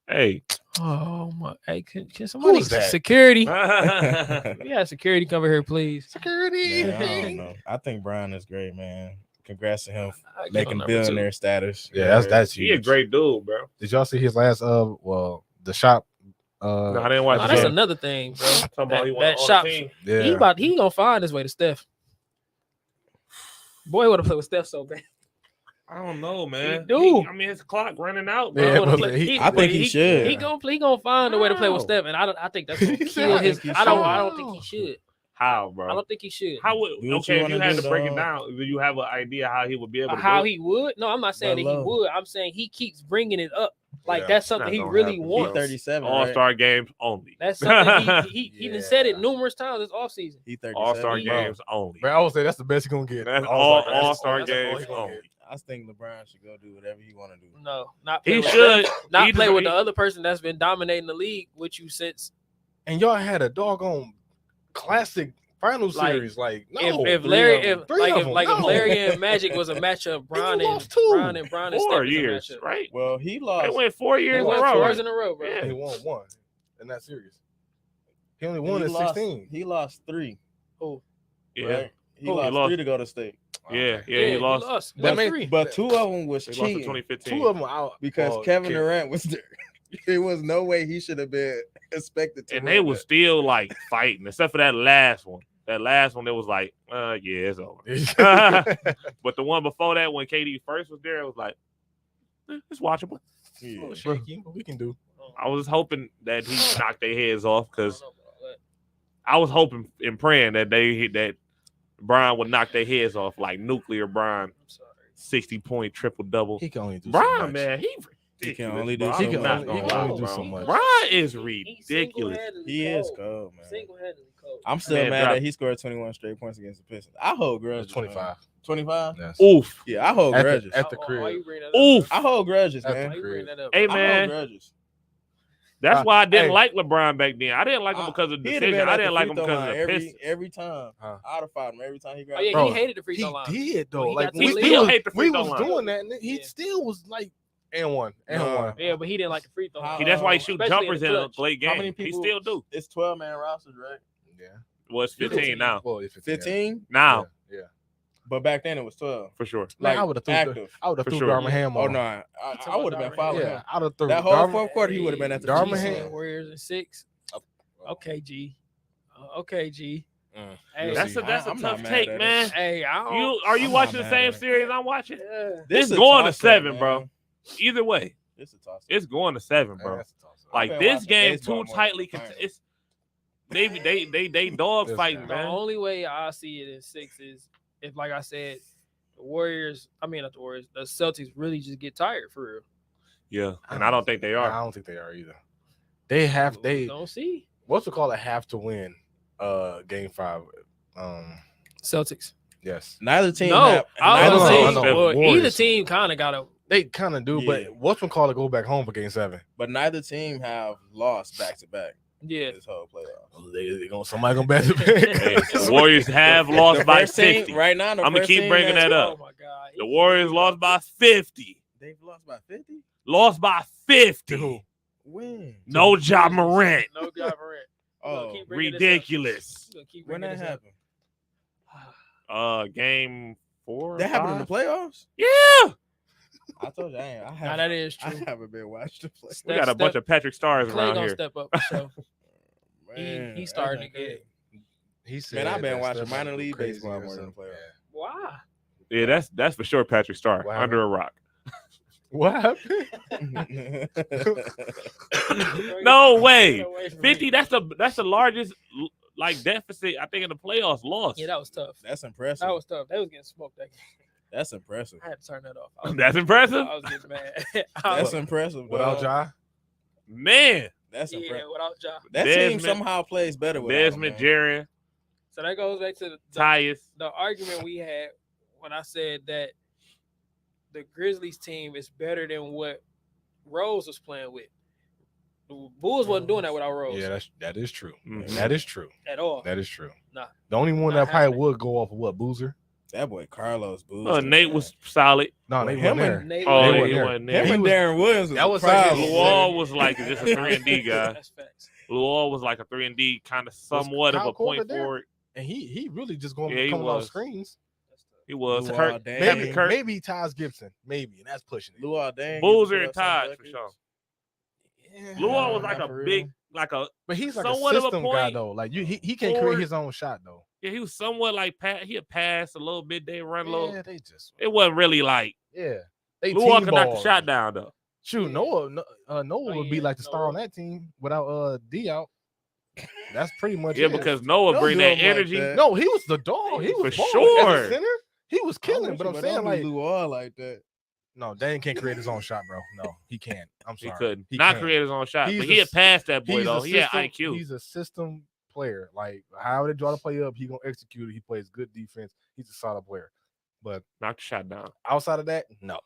Hey, Oh my! Hey, can somebody Who's that? security? yeah, Yeah, security come over here, please. Security. Man, I don't know. I think Brian is great, man. Congrats to him I give making him number two. billionaire status. Yeah, that's He a huge. great dude, bro. Did y'all see his last? Well, the shop. No, I didn't watch Oh, the that's game. another thing, bro. Talking about he That, won that on shot. the team. Yeah. He gonna find his way to Steph. Boy, would have played with Steph so bad. I don't know, man. do. I mean, his clock running out, bro. Yeah, Wanna but play- I think he should. He gonna find a way to play with How? Steph, and I think that's gonna He said, kill I his. think he I don't should. think he should. How, bro? I don't think he should. How would Do what okay? you If you wanna had do, to break it dog. down, do you have an idea how he would be able to How do it? he would? No, I'm not saying that he Love. would. I'm saying he keeps bringing it up. Like Yeah, that's it's something not he gonna really happen, He wants. 37. All-Star games only. That's something he done said it Yeah. numerous times this offseason. He 37. All-Star He- games only. Man, I would say that's the best he's gonna get. That's All-Star games. All-Star That's all games he gonna only. get. I think LeBron should go do whatever he want to do. No, not play He with should. not He play just- with the other person that's been dominating the league with you since. And y'all had a doggone classic final Like, series. Like, no, if three Larry, of them. if Three like of if them. like if No. Larry and Magic was a matchup, Bron you and lost two. Bron and Steph 4 is a years, matchup. right? Well, he They lost. went 4 They years in a won row. 4 right? years in a row, bro. Yeah. He won one in that series. He only won he in lost, 16. He lost 3. Oh, Yeah, Right? He Who? lost He lost. 3 to go to state. yeah, he lost. That But, made- 3. but 2 of them was They lost in cheating 2015. Two of them out because Kevin Durant was there. There was no way he should have been expected to. And win they was that. still like fighting, except for that last one. That last one, it was like, yeah, it's over. But the one before that, when KD first was there, it was like, it's watchable. Yeah. Oh, shaky, but we can do. I was hoping that he knocked their heads off because I was hoping and praying that that Brian would knock their heads off like nuclear Brian, 60-point triple double. He can only do so Brian, much. man, He can only do bro. so I'm much. not He gonna can lie, only do bro. so much. Brian is ridiculous. He is cold, man. Single-handedly cold. I'm still Man, mad drop- that he scored 21 straight points against the Pistons. I hold grudges. 25. 25? Yes. Oof. Yeah, I hold At grudges. the Why crib. you bring that up? Oof. I hold grudges, At Why man. the you bring that up? Hey, I hold man. grudges. That's why I didn't Hey. like LeBron back then. I didn't like him because of the He'd have decision. been I at didn't the like free him throw because of line the Pistons. every time. Huh. I'd have fought him every time he Oh grabbed yeah, the Bro, he hated the free He throw line. did though. When he Like got to we, the we league. was, hate the free we throw was line. doing that, and he Yeah. still was like, and one. Nah. Yeah, but he didn't like the free throw. How- line. That's why he shoot Especially jumpers in in the a clutch. late How game. many He people- still do. It's 12-man rosters, right? Yeah. Well, it's 15 now. Well, it's 15? Now, Yeah. But back then it was 12. for sure. Man, Like, I would have threw. active. I would have For threw sure. Darman Ham Oh, on. no. him. I would have been following Yeah, him. I'd have threw That whole Darman. fourth quarter, he would have been at the Darman G. Ham- Warriors in 6. Okay, G. Okay, G. Mm. Hey, That's a I'm not tough mad take, at it. man. hey, I don't. Are you I'm watching not the mad same at it. series I'm watching? Yeah. It's a going to toss-up, 7, man. bro. Either way, It's a toss. it's going to 7, Man, bro. that's a toss-up. Like been this watching game baseball too more tightly. than the finals. It's they dog This fighting, guy. The man. only way I see it in 6 is if, like I said, the Warriors. I mean, not the Warriors. The Celtics really just get tired for real. Yeah, and I don't think they I are. don't think they are either. They have. We They don't see what's it called? Have to win. Game 5. Celtics. Yes. Neither team. No, I neither was team- saying, I know, well, either Warriors. team kind of got to. They kind of do, Yeah. but what's one call to go back home for Game 7? But neither team have lost back to back Yeah, this whole playoff. They gonna somebody gonna back to Hey, back. the Warriors have lost The by first team- 50. right now. I'ma keep bringing that up. Oh my god, The Warriors lost by 50. They've lost by 50. Lost by 50. Who? When? No Ja Morant. No Ja Morant. Oh, keep bringing this up. Ridiculous. We're gonna keep when bringing that this up. happened? Game 4. That happened in the playoffs. Yeah. I told you I Now haven't. that is I true. haven't been watching the play. We got a bunch of Patrick Stars Clay around gonna here. step up for sure. Man, he starting that's to get- He said Man, I've been that watching Steph minor go league crazy baseball or more than the something. playoffs. Why? Yeah, that's for sure Patrick Star What under a rock. What happened? No way. Get away from 50, me. that's the largest like deficit I think in the playoffs lost. Yeah, that was tough. That's impressive. That was tough. They was getting smoked that game. That's impressive. I had to turn that off. I was, That's impressive. I was getting mad. That's impressive. Without dog. Ja? Man. That's yeah, impressive. without Ja. That team Desmond- somehow plays better with Desmond, Jaren, So that goes back to Tyus. the argument we had when I said that the Grizzlies team is better than what Rose was playing with. The Bulls wasn't doing that without Rose Yeah, that is true. Mhm. That is true. at all. That is true. Nah. The only one Not that probably happening. would go off of what, Boozer? That boy Carlos Boozer. Nate was solid. No, they Him weren't and- there. Nate Oh, They was- weren't he there. wasn't Him there. He and was- Darren Williams. Was that was a like his problem. Luol was like just a 3-and-D guy. That's facts. Luol was like a 3-and-D, kind of somewhat of Kyle a point Korver there? forward. And he really just going Yeah, he coming off was. screens. That's tough. He was. Luol Kurt, Deng. Captain Maybe, Kurt, maybe Taj Gibson. Maybe, and that's pushing it. Luol Deng. Boozer and Todd for sure. Yeah. Luol was Nah, like not a for big, real. like a But he's like somewhat a of a system guy point though. Like he can't forward. create his own shot though. Yeah, he was somewhat like he'd pass a little bit, they run low. Yeah, they just. It wasn't really like. Yeah, they Lou team Walker knocked the ball. shot down though. Shoot, Yeah. Noah would be yeah, like the star on Noah. that team without D out. That's pretty much Yeah, it. because Noah Don't bring do that him like energy. that. No, he was the dog. He was For balling as a sure. center. He was killing, but I'm saying don't like, do Lou all like that. no, Dane can't create his own shot, bro. No, he can't. I'm He sorry, couldn't. He Not can't. create his own shot, He's but a he had s- passed that boy He's though. a He had system- IQ. He's a system player. Like how they draw the play up, he gonna execute it. He plays good defense. He's a solid player. But Knocked the shot down. outside of that, no.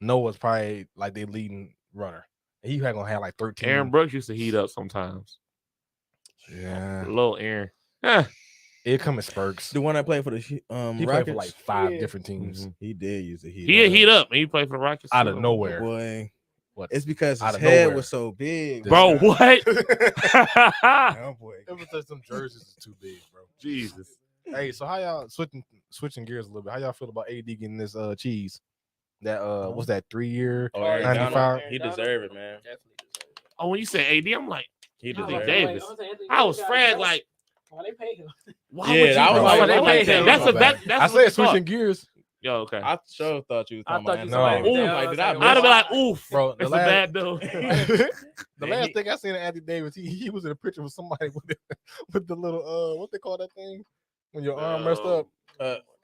Noah's probably like their leading runner. He ain't gonna have like 13. Aaron Brooks used to heat up sometimes. Yeah, Little Aaron. it come in spurts. The one I played for the He Rockets. played for like 5 Yeah. different teams. He did use a heat. He heat up. And he played for the Rockets Out too. of nowhere. Boy, What? it's because Out his of head nowhere. was so big, Bro, what? Yeah, boy. Ever since them jerseys is too big, bro. Jesus. Hey, so how y'all switching gears a little bit? How y'all feel about AD getting this cheese? That what's that 3-year? Oh, Aaron 95? Donald. He deserved it, man. Definitely deserve it. Oh, when you say AD, I'm like, He I was deserved Anthony it. Davis. Anthony I was Davis Fred got- like, Why they pay him? why Yeah, would you I was bro? like, Why they my pay bad. him? That's My a bad. that's I a said fuck. switching gears, Yo, okay. I sure thought you was I talking thought about you No. said Anthony Davis. Ooh, Like, did I like, I'd miss have been it? like, oof, bro. it's a bad dude. the And last he- thing I seen of Anthony Davis, he was in a picture with somebody with the little what they call that thing when your arm messed up,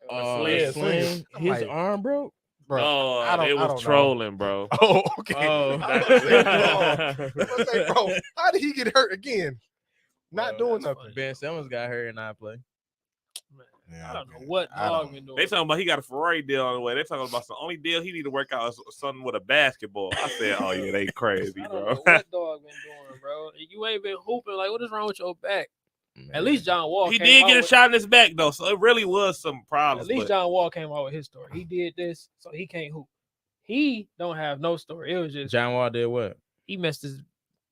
sling. Sling. I'm His like, arm broke. bro. No, I don't it was know. trolling, bro. Oh, okay. Oh. I was gonna say, bro, how did he get hurt again? Not Bro, doing that's nothing. Ben Simmons got hurt and I play. Man, I don't know what I dog don't- been doing. They talking about he got a Ferrari deal on the way. They talking about the only deal he need to work out is something with a basketball. I said, oh yeah, they crazy, I don't bro. know what dog been doing, bro. You ain't been hooping. Like, what is wrong with your back? At least John Wall. He came did out get a with- shot in his back though, so it really was some At problems. least but John Wall came out with his story. He did this, so he can't hoop. He don't have no story. It was just John Wall did what? he messed his.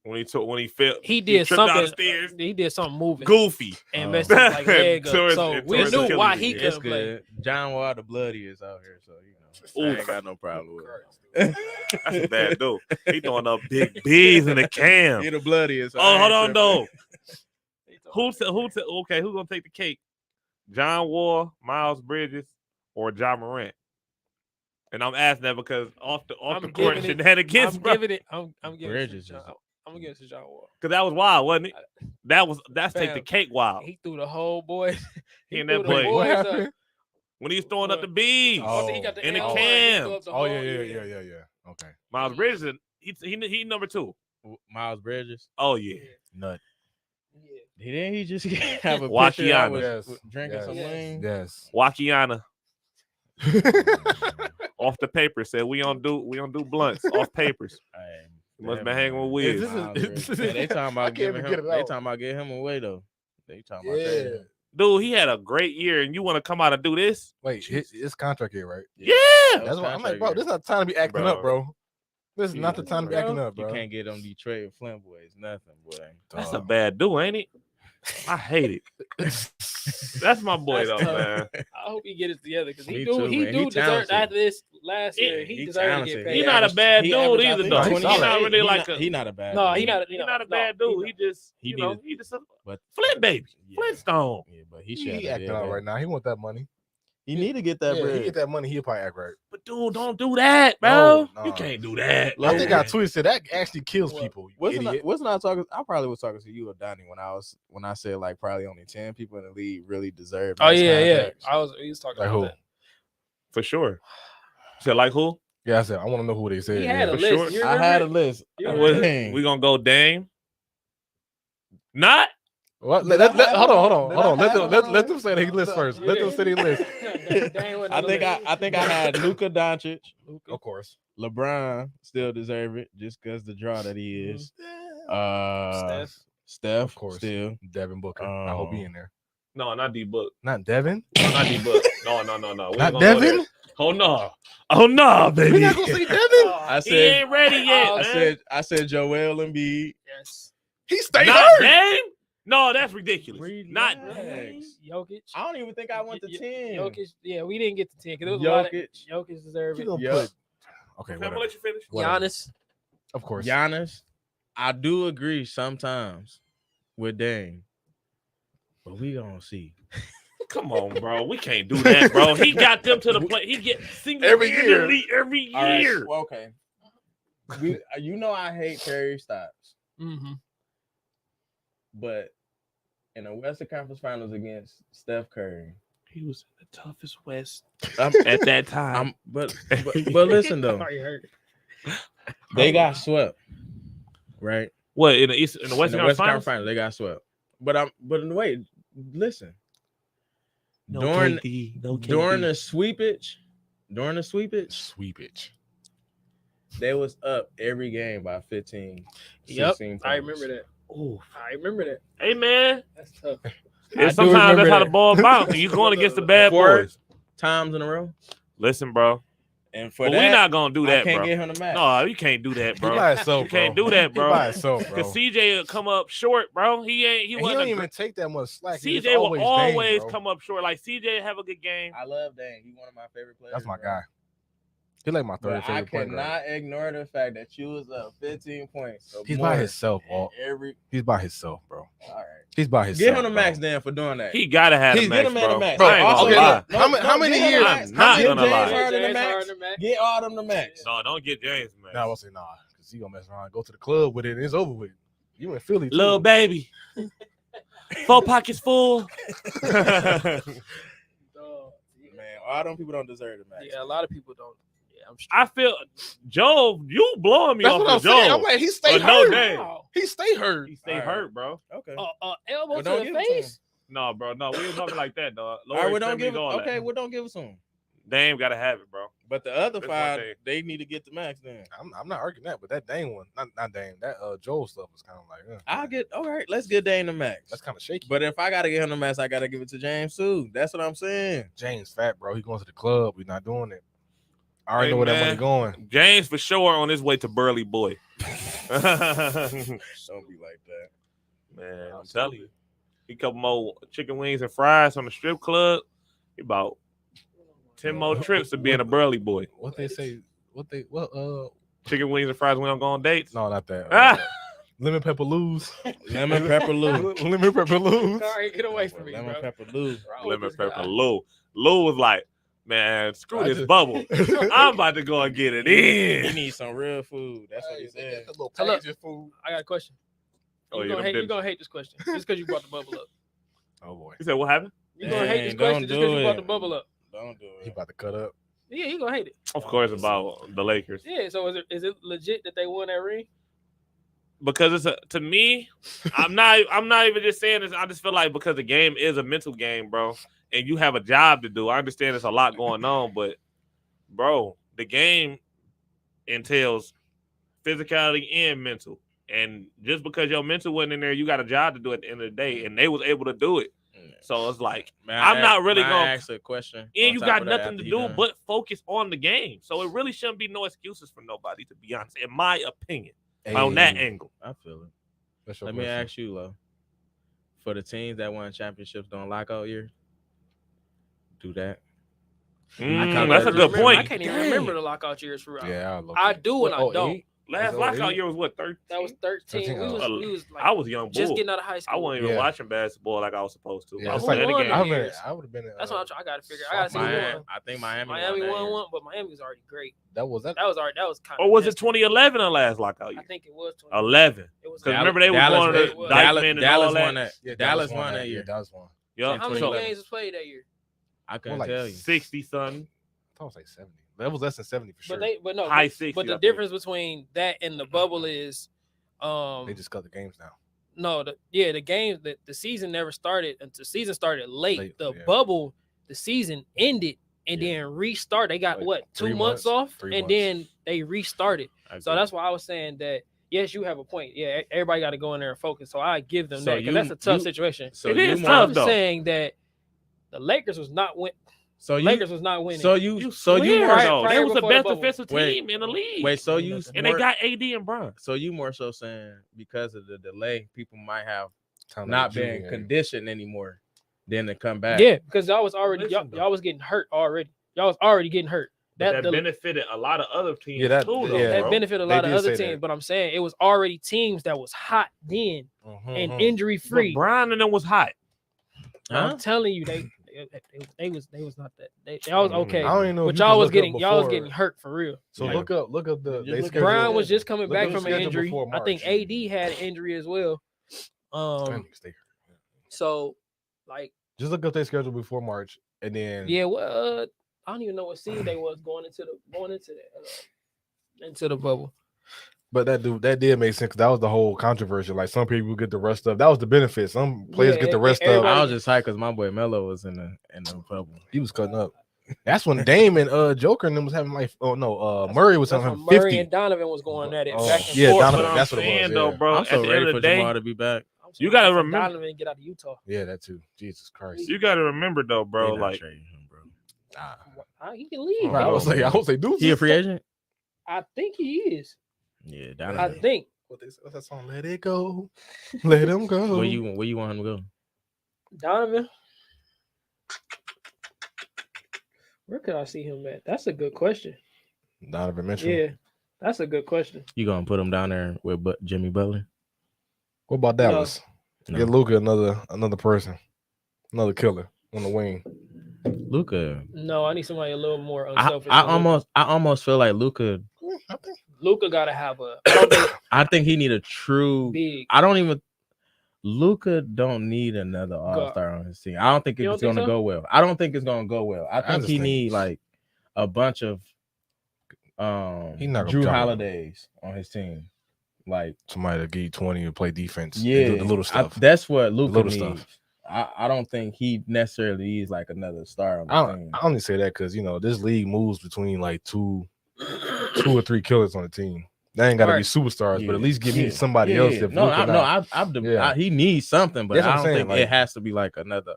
when he fell, He did tripped down something. the stairs. He did something moving Goofy. and Oh. messed his like leg up. Tore his- So it we tore his knew Achilles. why he It's couldn't play. good. John Wall the bloodiest out here, so you know. I Oof. ain't got no problem with it. That's a bad dude. He throwing up big B's in the cam. He the bloodiest. so Oh, I ain't hold on tripping. though. Okay, who's gonna take the cake? John Wall, Miles Bridges, or John Morant? And I'm asking that because off the I'm court giving it- shenanigans, I'm bro. giving it. I'm giving it to Bridges John. is- I'm gonna give it to John Wall. Because that was wild, wasn't it? That's take the Fam, cake wild. He threw the whole boy. He and threw that the boy- What boys up. happened? When he was throwing up the B's. Oh. He got the in the L1, he cam. threw up the Oh whole- yeah. Okay. Miles Bridges, he number 2. Miles Bridges. Oh yeah. Nut. Yeah. He just have a picture Wakiana. out with, Yes. with drinking Yes. some lean. Yes. Wakiana off the paper said we don't do blunts off papers. Hey, You must damn, been hanging with man. Wiz. This is- Miles Bridges. this is- Yeah, they talking I about can't giving even get him. it They out. talking about getting him away though. They talking about Yeah. that. Dude, he had a great year, and you want to come out and do this? Wait, his contract here, right? Yeah. That's why I'm like, bro, this is not the time to be acting up, bro. This is not the time to be Bro. acting up, You bro. can't get them Detroit and Flint boys. Nothing, boy. That's a bad dude, ain't it? I hate it. That's my boy, That's though, tough. man. I hope he get it together because Me he too, he man. do He deserve talented. after this last He- year. He he deserves to talented. get He paid. He not a bad He dude averaged, I either, think, though. He's He's solid. not really He like not- a. he not a bad. No, dude. he not. He's not a bad dude. He just, He you know, needed- he just a But Flint baby, yeah, Flintstone. yeah, but he He should acting out right now. He want that money. He need to get that Yeah, he bread. get that money, he'll probably act right. But dude, don't do that, bro. No, nah. You can't do that. I think I man. tweeted said that actually kills people. You Wasn't I, idiot. wasn't I talking? I probably was talking to you or Donnie when I said like probably only 10 people in the league really deserve. Oh those yeah. contracts. He was talking Like about who? that. For sure. So like who? Yeah, I said I want to know who they said. He yeah. had a for list. sure. You I remember had a it? list. You What- remember Dang. We gonna go Dame? Not. What? Did I Hold on. Did I have him Let already? them say their list first. Let them say their list. I think I had Luka Doncic, Of course. LeBron still deserve it just because the draw that he is. Steph, Of course. still. Devin Booker. I hope he in there. No, not D Book. Not Devin. No, not D Book. No. We ain't Not gonna go Devin. there. Oh no. Oh no, We baby. not gonna see Devin. I He said ain't ready yet. I man. I said Joel Embiid. Yes. He stayed Not hurt. Dame? No, that's ridiculous. Relax. Not Dame. Jokic. I don't even think I went to 10. Jokic. Yeah, we didn't get to 10 because it was a lot of Jokic, Jokic deserve You it. gonna Yeah. put? Okay, I'm whatever. gonna let you finish. Whatever. Giannis. Of course. Giannis. I do agree sometimes with Dame, but we gonna see. Come on, bro. We can't do that, bro. He got them to the play. He get Every year. every year. All right, well, okay. You know I hate Terry Stotts, but in the Western Conference Finals against Steph Curry, he was in the toughest West at that time. But listen though, they got swept, right? What in the Western Conference Finals? They got swept. But wait, listen. No during KD. the sweepage, they was up every game by 15. Yep, 16 points. I remember that. Oh, I remember that. hey man, That's tough. and sometimes that's how the ball bounces. You going against the bad 4 boys. times in a row. Listen, bro. And for But that, we not gonna do that, I can't bro. get him the match. No, you can't do that, bro. He by himself, You can't do that, bro. He by himself, bro. Because CJ will come up short, bro. He don't even take that much slack. CJ will always come up short. Like CJ have a good game. I love Dane. He's one of my favorite players. That's my bro. guy. He like my third But I favorite player. cannot ignore the fact that you was up 15 points. He's by himself, Walt. He's by himself, bro. All right. He's by himself. Get him the max then for doing that. He gotta have the max, Get him bro. the max. Bro, I ain't gonna lie. how many years? I'm not gonna lie. Get all them the max. No, don't get James, man. No, I was saying nah, because he gonna mess around, go to the club with it, and it's over with. You in Philly, too. Little baby. 4 pockets full. Man, all them people don't deserve the max. Yeah, a lot of people don't. Yeah, I feel Joe, you blowing me That's off what I'm of saying. Joe. I'm like, he stay But hurt. no, damn. He stay hurt. He stay All right. hurt, bro. Okay. Elbow Well, to don't the give it to him. face. No, bro. No, we ain't talking like that, dog. All right, well, don't give it. all Okay, that. well, don't give it to him. Dame gotta have it, bro. But the other That's 5, one thing. they need to get the max then. I'm not arguing that, but that Dame one, not Dame, that Joel stuff was kind of like, I'll get. All right, let's get Dane the max. that's kind of shaky. But if I gotta get him the max, I gotta give it to James too. That's what I'm saying. James fat, bro. He going to the club. We not doing it. I already Hey, know where that man. money going. James for sure on his way to Burley Boy. Don't be like that. Man, I'm telling you. He couple more chicken wings and fries on the strip club. He about 10 more trips to being a Burley Boy. What they say? Chicken wings and fries, we don't go on dates. No, not that. Lemon pepper lose. Lemon pepper Lou. Lemon pepper lose. All right, get away from me, Lemon bro. pepper Lou. Lemon pepper Lou. Lou was like, man, screw this bubble. I'm about to go and get it He in. needs some real food. That's what he said. Little Hello. package of food. I got a question. Oh, You're yeah, gonna hate this question just because you brought the bubble up. Oh boy, He said, what happened? You're gonna hate this Dang, question don't just because do you brought it. the bubble up. Don't do he it. about to cut up. Yeah, you gonna hate it. Of course, about the Lakers. Yeah, so is it legit that they won that ring? Because to me, I'm not even just saying this. I just feel like because the game is a mental game, bro, and you have a job to do. I understand there's a lot going on, but bro, the game entails physicality and mental. And just because your mental wasn't in there, you got a job to do at the end of the day, and they was able to do it. So it's like I'm not really gonna ask a question. and you got nothing to do but focus on the game. So it really shouldn't be no excuses for nobody, to be honest, in my opinion, on that angle. I feel it. That's your Let me question. ask you, Lo. For the teams that won championships during lockout year, do that. That's a good I point. can't even remember the lockout years for real. Yeah, I do and I don't. Last lockout year was what, 13? That was 13. 13, We was like I was young just bull. getting out of high I school. wasn't even Yeah. watching basketball like I was supposed to. Yeah, I was it's like playing the won game. that I years. would have been. That's what I gotta figure. I gotta see who Miami, won. I think Miami Miami won, won one, but Miami was already great. That was That was kind of. Or was it 2011 or last lockout I year? think it was 11. It was. Because remember they was Dallas, going to Dallas- the Dallas- Dykeman and Dallas all that. won that. Yeah, Dallas won that year. Dallas won. Yeah. How many 2011. games was played that year? I couldn't Like tell you. 60 son. I was like 70. That was less than 70 for sure. But no, High 60, But I the think. difference between that and the bubble is, They just cut the games now. no, the game the season never started until the season started late. The Yeah. bubble, the season ended and Yeah. then restart. They got Like what 2 3 months months? off, 3 and months. then they restarted. I So agree. that's why I was saying that. Yes, you have a point. Yeah, everybody got to go in there and focus. So I give them So that because you- that's a tough you- situation. So It you is more- tough, I'm though. saying that the Lakers was not win. So you Lakers was not winning. so you You so you swear, more though. prior They was the before the best bubble. defensive Wait, team in the league. wait. So you and they got AD and Bron. so you more so saying because of the delay, people might have Time to not junior been game. conditioned anymore than to come back. Yeah, because y'all was already Listen, y'all was getting hurt already. Y'all was already getting hurt. That the- benefited a lot of other teams Yeah, that- too, though, yeah. that bro. benefited a They lot of did other say teams, that. but I'm saying it was already teams that was hot then and Mhm. injury But free. Bron and them was hot. Huh? I'm telling you, they they was not that. Y'all was okay. I don't even know. But y'all was getting hurt for real. So like, look up the. Just look schedule. Brown was just coming back up from the an schedule injury. before I think March. AD had an injury as well. So like just look up their schedule before March, and then well, I don't even know what seed they was going into the bubble. But that did make sense because that was the whole controversy. Like some people get the rest of that was the benefit. Some players get the rest of. I was just hyped because my boy Melo was in the bubble. He was cutting up. That's when Dame and Joker and them was having like Murray was having 50. Murray and Donovan was going at it. Back and yeah, forth. Donovan. That's what it was. Though, bro. I'm so ready for Jamal to be back. You gotta remember Donovan get out of Utah. Yeah, that too. Jesus Christ. You gotta remember though, bro. Like he can leave. I would say, dude. He a free agent? I think he is. Yeah, I think. What's that song? Let it go. Let him go. Where you want him to go? Donovan. Where could I see him at? That's a good question. Donovan Mitchell. Yeah, that's a good question. You gonna put him down there with Jimmy Butler? What about Dallas? No. Get Luka another person, another killer on the wing. Luka. No, I need somebody a little more unselfish. I almost feel like Luka. Luka gotta have a. I think he need a true. Big. Luka don't need another all-star on his team. I don't think it's gonna go well. I don't think it's gonna go well. I think he need like a bunch of Drew Holidays on his team. Like somebody to give you 20 and play defense. Yeah, do the little stuff. That's what Luka needs. Stuff. I don't think he necessarily needs like another star on the team. I only say that because this league moves between like two or three killers on the team. They ain't got to be superstars, but at least give me somebody else. He needs something, but I don't think it has to be like another.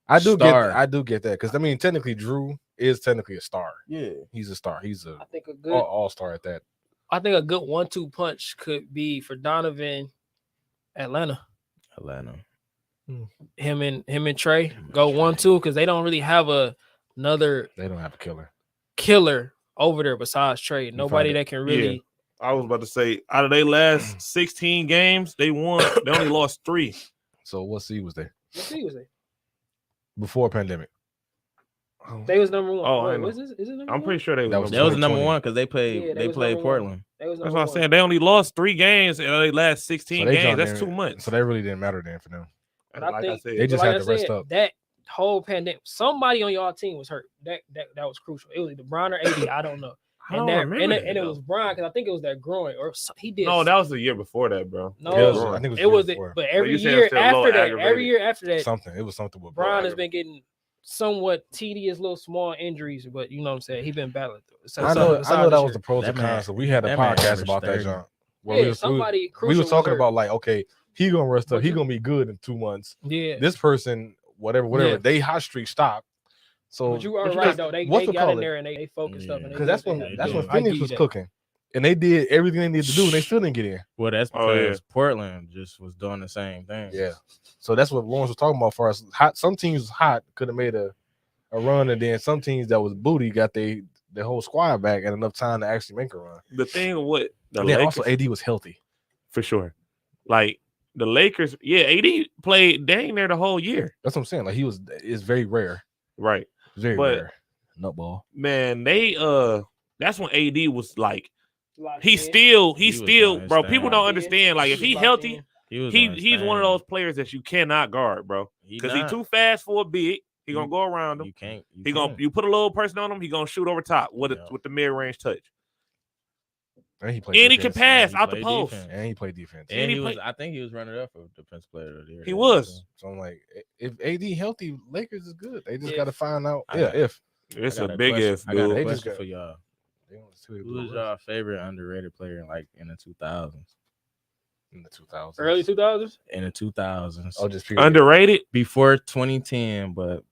I do get that because technically Drew is technically a star. Yeah, he's a star. He's I think a good all-star at that. I think a good 1-2 punch could be for Donovan, Atlanta. Him and Trey go 1-2 because they don't really have another. They don't have a killer over there besides Trey. Nobody that can really. Yeah. I was about to say out of their last 16 games, they won. They only lost 3. So what seed was they? What seed was they? Before pandemic. They was number 1. Oh, wait, is it number I'm pretty sure they was. That was number 1 because they played Portland. That's what I'm saying. They only lost 3 games in their last 16 games. That's too much. So they really didn't matter then for them. Like I said, they just had to rest up. That whole pandemic, somebody on y'all team was hurt. That was crucial. It was either Bron or AD. I don't know. And it was Bron because I think it was that groin or he did. No, that was the year before that, bro. No, I think it was. But every year after that, something. It was something with Bron has been getting somewhat tedious, little small injuries, but you know what I'm saying. He's been battling through. So, I know that was the pros and cons. So we had a podcast about that, John. We were talking about like, okay, he gonna rest up. He gonna be good in 2 months. Yeah. This person, whatever, they hot streak stopped. So but you are right though. They got in there and they focused up. Because that's when Phoenix was cooking, and they did everything they needed to do, and they still didn't get in. Well, that's because Portland just was doing the same thing. Yeah. So that's what Lawrence was talking about. For us, some teams was hot, could have made a run, and then some teams that was booty got the whole squad back and enough time to actually make a run. The thing of what the Lakers, Lakers, also AD was healthy for sure. Like the Lakers, AD played dang near the whole year. That's what I'm saying. Like it's very rare. Right. Very rare. Nutball. Man, that's when AD was like he's still bro. People don't understand. Like if he's healthy, he's one of those players that you cannot guard, bro. Because he's too fast for a big. He gonna go around him. You put a little person on him, he gonna shoot over top with the mid-range touch. And he can pass out the post. And he played defense. I think he was running up for defense player of the year. He was. So I'm like, if AD healthy, Lakers is good. They just got to find out. If it's a big if. I got a question for y'all. Who is y'all favorite underrated player in the 2000s? In the 2000s, early 2000s. In the 2000s. Oh, just underrated before 2010, but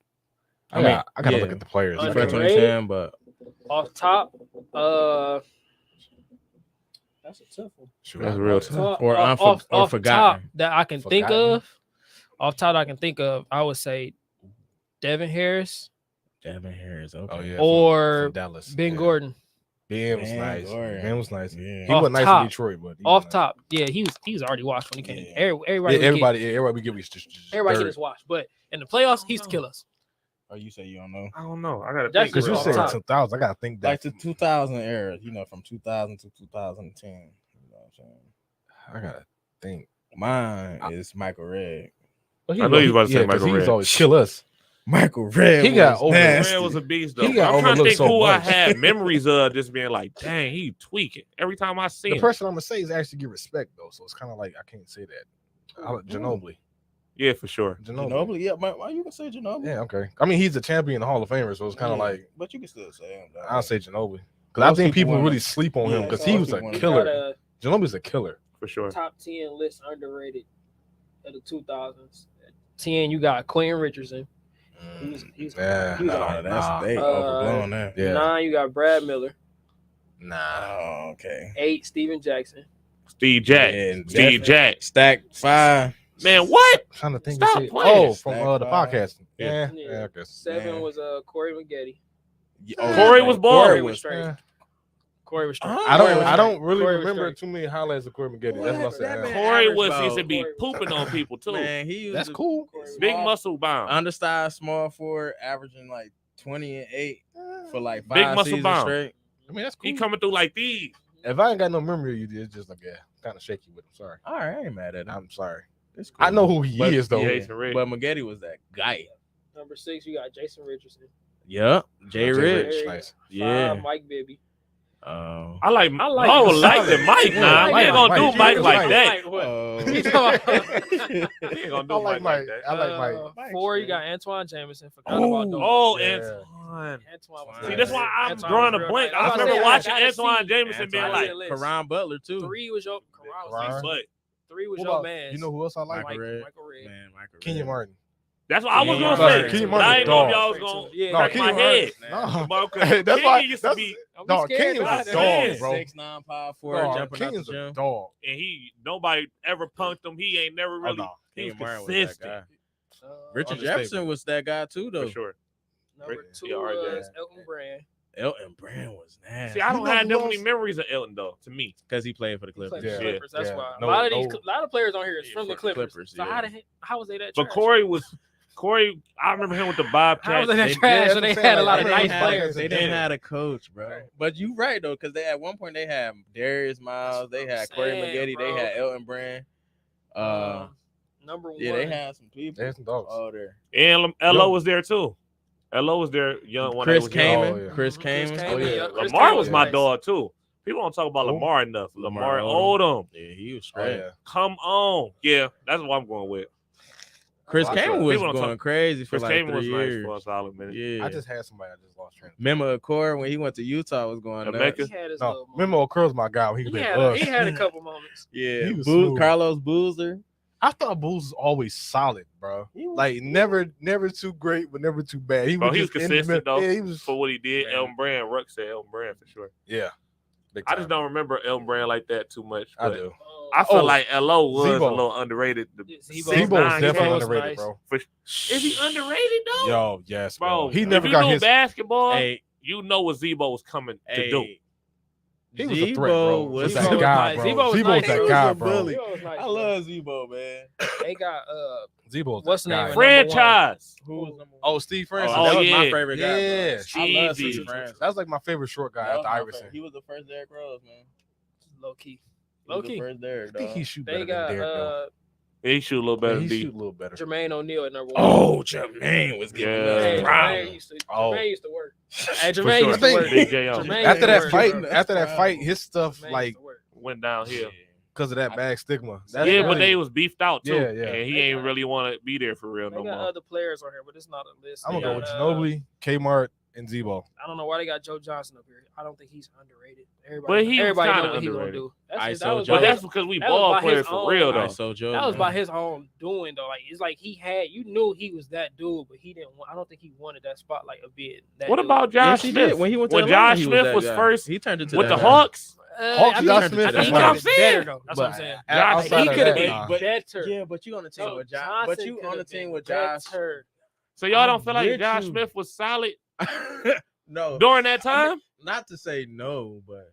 I gotta look at the players. Before 2010, but off top, that's a tough one. Sure. That's real tough. Or forgotten. Top that I can think of. Off top I can think of, I would say Devin Harris. Okay. Oh, yeah, or from Dallas. Ben Gordon. Ben was nice. Ben was nice. Yeah. He wasn't nice in Detroit, but off top, he was already washed when he came. Everybody we give everybody get his wash, but in the playoffs, he used to kill us. Oh, you say you don't know? I don't know. I gotta Jackson think. Because you real said hard. 2000. I gotta think that. Like the 2000 era, from 2000 to 2010. You know what I'm saying? I gotta think. Mine is Michael Redd. Well, I know you was about to say 'cause Michael He's Redd. always kill us. Michael Redd. He got was over- nasty. Red was a beast though. He got I'm trying to overlooked think so who much. I had memories of just being like, dang, he tweaking every time I see The him. person I'm gonna say is actually get respect though, so it's kind of like I can't say that. Ginobili. Yeah, for sure. Ginobili. Yeah, why you can say Ginobili? Yeah, okay. I mean, he's a champion, Hall of Famer, so it's kind of like but you can still say him. Though. I'll say Ginobili because I Most think people people wanna- really sleep on him Yeah, because most he was a people wanna- killer. Got a Ginomibili's a killer. For sure. top 10 list underrated of the 2000s. 10, you got Quentin Richardson. He's Yeah, he was Nah, all- that's they Uh, overblown that. yeah. 9, you got Brad Miller. Nah. Oh, okay. 8, Steven Jackson. Steve Jack. Yeah, Steve definitely. Jack. Stack 5. Man, what? I'm trying to think. Stop of shit. playing. Oh, from Stack the five. podcast. Yeah. Yeah, okay. 7 Man. was Corey Maggette. Corey was balling. Corey was straight. Yeah. Corey was straight. I don't really Corey was remember straight. too many highlights of Corey Maggette. That's what I What? said. That man- Corey average was about- used to be Corey was- pooping on people too. Man, he was That's a cool. Corey was Big small. muscle bound. undersized small forward, averaging like 20 and 8 for like 5 Big muscle seasons bound. straight. I mean, that's cool. He coming through like these. If I ain't got no memory of you, it's just like kind of shaky with him. Sorry. All right, I ain't mad at him. I'm sorry. It's cool. I know who he But- is though. Yeah, Yeah. Jason Red. But Maggette was that guy. Number 6, you got Jason Richardson. Yep. Jay Jay Rich. Rich, nice. 5, Yeah. Mike Bibby. I like I I like- like the Mike Yeah, now. I We like ain't gonna Mike. do Mike Yeah, like Mike. that. Mike, what? Oh. We ain't gonna do I like Mike Mike. like that. I like Mike. 4, you got Antoine Jameson. Forgot about those. Oh, Yeah. Antoine. Antoine was See, See, nice. that's why I'm Antoine drawing was a real blank. nice. I was remember saying, watching gotta Antoine see. Jameson being Antoine like, list. Karan Butler too. 3 was your Karan. but 3 was What your about- man. You know who else I like? Michael Redd. Michael Redd. Man, Michael Kenyon Redd. Martin. that's what I was Kenyon gonna Martin. say. Kenyon But I Martin ain't know if dog. y'all was gonna Yeah. No, crack my Kenyon head. No. Bro, 'cause Hey, that's Kenyon why- used to that's- be, Don't be Dog, scared Kenyon about was it. a dog, Man. bro. 6'9", power forward, Dog, jumping out Kenyon's the a gym. dog. and nobody ever punked him. He ain't never really. no. He was Kenyon Martin was that consistent guy. Richard Understatement. Jefferson was that guy too, though. for sure. Number 2 Yeah, RJ. was Elton Brand. Elton Brand was nasty. See, I don't You know have who that many else? memories of Elton though. To me, because he played for the He played Clippers. for the Yeah, Clippers. That's yeah. why. No, a lot no. of players on here is Yeah, from the for Clippers. Clippers, So yeah. how was they that? but trash? Corey. I remember him with the How was Bobcats. they that They- trash? yeah, So they that's had what a lot I'm of saying. nice They players. They Yeah. didn't have a coach, bro. Right. But you right though, because they at one point they had Darius Miles, they had Corey saying, Maggette, bro. they had Elton Brand. Number 1. Yeah, they had some people. They had some dogs. Oh, there. And Lo was there too. Lo was there, young one. Chris that was young. Kaman. Oh, yeah. Chris Mhm. Kaman. Chris Oh, Kaman, yeah. yeah. Chris Lamar Kaman was my nice. dog too. People don't talk about Who? Lamar enough. Lamar Lamar Odom. Yeah, he was Oh, straight. yeah. Come on. Yeah, that's what I'm going with. Chris Well, Kaman people was don't going talk- crazy for Chris like Kaman 3 was years. nice for a solid minute. Yeah. I just had somebody I just lost train. Remember Accor when he went to Utah was going The nuts. Mecca? He had his No, little remember O'Curl's my guy when he he played had, for us. he had a couple moments. Yeah, He was smooth. Carlos Boozer. I thought Bulls was always solid, bro. He was- Like never too great, but never too bad. Bro, he was just in the consistent middle. though. Yeah, he was. For what he did, Man. Elton Brand. Ruck said Elton Brand for sure. Yeah, big I time. just don't remember Elton Brand like that too much. I but do. I feel Oh, like Lo was Zebo. a little underrated. The Zebo. 6'9", Zebo is he definitely was- underrated, nice. bro. Is he underrated though? Yo, yes, bro. Bro, He if never you got knew his. basketball. Hey, You know what Zebo was coming to do. He was a threat, bro. Was He's Zebo that was guy, nice. bro. Zebo was Zebo's nice. that He was guy, a bro. bully. Zebo was nice, I bro. love Zebo, man. They got Zebo's What's that the name guy. of Franchise. Who was number one? Oh, Steve Francis. Oh, that was yeah. my favorite guy. bro. Yeah. I love Cheesy. Steve Francis. That was like my favorite short guy That was after my Iverson. favorite. He was the first Derrick Rose, man. low key. He was Low the key. first Derrick, I think he dog. shoot They better got than Derrick, though. He shoot a little better Yeah, than he D. shoot a little better. Jermaine O'Neal at number 1. Oh, Jermaine was giving Yeah. us Hey, problems. Jermaine used to, Oh. Jermaine used to work. Hey, For Jermaine sure. used to work. Big J.O. Jermaine After used to that work. fight, That's after that problem. fight, his stuff Jermaine like used to work. Went downhill. because of that bad stigma. Yeah, That's but really- they was beefed out too. Yeah, yeah. And he They ain't got- really want to be there for real They no got more. other players on here, but it's not a list. I'm They gonna go got, with Ginobili, Kmart, and Zebo. I don't know why they got Joe Johnson up here. I don't think he's underrated. But Everybody, he was everybody kinda know what he's gonna underrated. do. That's I just, saw that was Joe. But by that's his, because we that was ball by his players for own- real though. ISO Joe. that was by man. his own doing though. Like it's like he had, you knew he was that dude, but he didn't. I don't think he wanted that spotlight a bit. That What dude. about Yes, Josh he Smith? did. When he went to When Atlanta, Josh he Smith that was guy. first he turned into with that the guy. Hawks? Hawks, I Josh think, Smith I is think he fine. could have I'm been saying. better though. That's what I'm saying. Josh- outside He of could have that, been nah. better. Yeah, but you on the team No, with Josh. Johnson But you could on the have team been with Josh. better. So y'all I'm don't feel like with Josh you. Smith was solid No, during that I mean, time? not to say no, but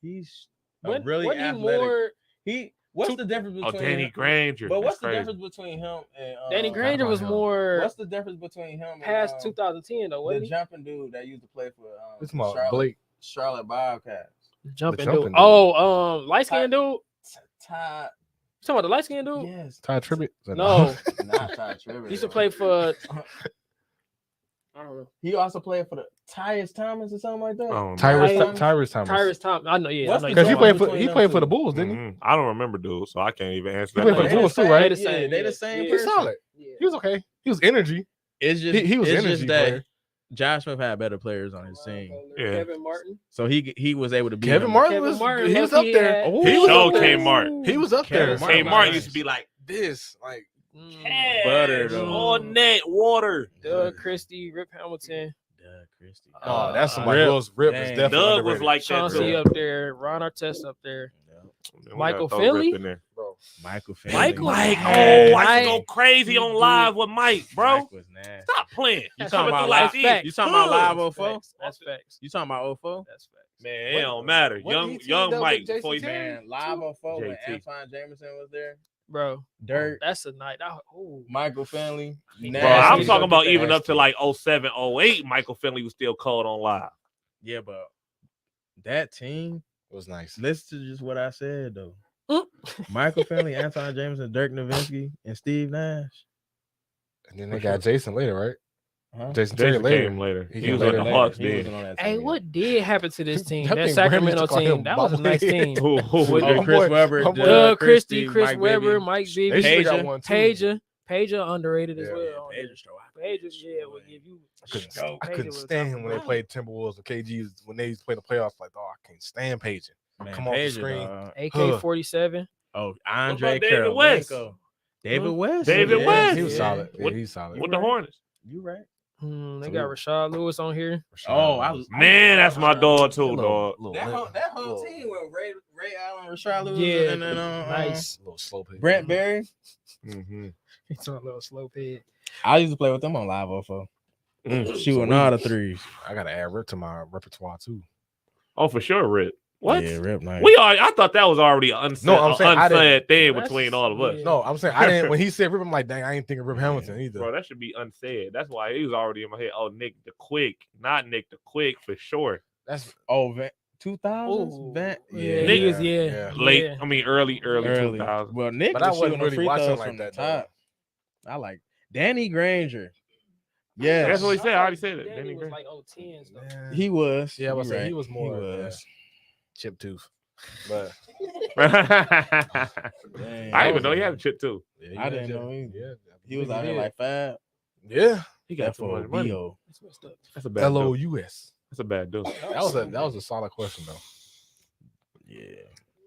he's a When really wasn't he athletic. more? He What's the difference between Danny Granger? But what's That's the crazy. difference between him and Danny Granger was more What's the difference between him past and 2010 though? the Wasn't he? jumping dude that used to play for It's about Blake. Charlotte Bobcats? Jumping jumping dude. dude. Oh, light skinned dude. Ty. You talking about the light skinned dude? Yes. Ty Tribbett? No, Not Ty Trivers. he used to play for. I don't know. He also played for the Tyus Thomas or something like that. Tyrus Thomas. Tyrus Thomas. I know. Yeah, What's I know the Because he difference played for between he them played for two? the Bulls, didn't he? Mhm. I don't remember, dude, so I can't even answer He that. played for the question. Bulls too, right? They the same. They the same Yeah. He's person. solid. Yeah. He was okay. He was energy. It's just He was it's energy just that player. Josh Smith had better players on his team, Yeah. Kevin Martin. so he was able to beat Kevin him. Martin Kevin was Martin, he was low-key up there. had- He was Show up there. K. Martin. He was up Kevin there. Martin K. was Martin nice. used to be like This like Butter, though. all net water. Doug Christie, Rip Hamilton, Doug Christie. oh, that's somebody Rip. else. Rip is Dang. definitely Doug underrated. was like that. Chauncey too. up there, Ron Artest up there. We Michael gotta throw Rip Finley? in there. bro. Michael Finley. Michael- Mike, Hey, I Mike. used to go crazy on live with Mike, bro. Mike was nasty. Stop playing. You That's coming about through like live this? facts. You talking about live That's 04? facts. That's facts. You talking about 04? That's facts. Man, What- it don't matter. what did he Young team up Mike with before he Jason Terry? Man, live 04 when JT. Antoine Jameson was there. Bro, Dirk, that's a night. Michael Finley. Bro, nasty. I'm talking about Nasty. even up to like 07, 08, Michael Finley was still cold on live. Yeah, but that team. It was nice. Listen to just what I said though. Mm. Michael Finley, Antoine Jameson, Dirk Nowitzki, and Steve Nash. And then they got Jason later, right? Huh? Jason Terry Jason later. came later. He He came was later. on the Hawks He wasn't then. on that Hey, team. what did happen to this team? I That think Sacramento Brandon used to call team. him That was a nice Bobblehead. team. Who- With Oh, my Chris boy- Webber, my boy Doug Christie, Mike Chris Bibby. Webber, Mike They Bibby, still got Pager. one too. Pager underrated as Yeah, well. Pager Pager, will give you. I couldn't Pager was stand him when they top. played Timberwolves and KGs when they played the playoffs. Like, oh, I can't stand Paging. Man, Come off the Pager, screen. dog. AK-47. Oh, Andre about David West? Karolinko. David West. David yeah, West. He was yeah. solid. Yeah, What- he's solid. With the Hornets. You right. They got Rashad Lewis on here. Oh, Man, that's my dog too, dog. That whole team with Ray Allen, Rashad Lewis, Yeah, and then nice. little slow pitch. Brent Berry. Mm-hmm. He's on a little slow head. I used to play with them on Live 04. Shooting all the threes. I gotta add Rip to my repertoire too. Oh, for sure, Rip. What? Yeah, Rip nice. I thought that was already unsaid, No, I'm saying I didn't- unsaid thing That's- between all of us. yeah. No, I'm saying I didn't. When he said Rip, I'm like, dang, I ain't thinking Rip Hamilton either. Bro, that should be unsaid. That's why he was already in my head. Oh, Nick the Quick, not Nick the Quick for sure. That's 2000s? Ooh. Van, Yeah, Nick- he was, yeah. Late, Yeah. I mean early early. 2000s. Well, Nick But I was wasn't shooting really free watching throws like from that, the top. though. I like Danny Granger. Yes, That's what he said. I already said it. Danny Danny was Green. like 010s though. Man. he was. Yeah, I was You saying right. he was more was. chip tooth. But I Dang. didn't even know he had a chip too. yeah, he I had didn't chip. know either. Yeah, He was out here like Fab. yeah. He got too much money. FOBO. That's messed up. That's a bad dude. LOUS. That's a bad dude. That was a solid question though. Yeah.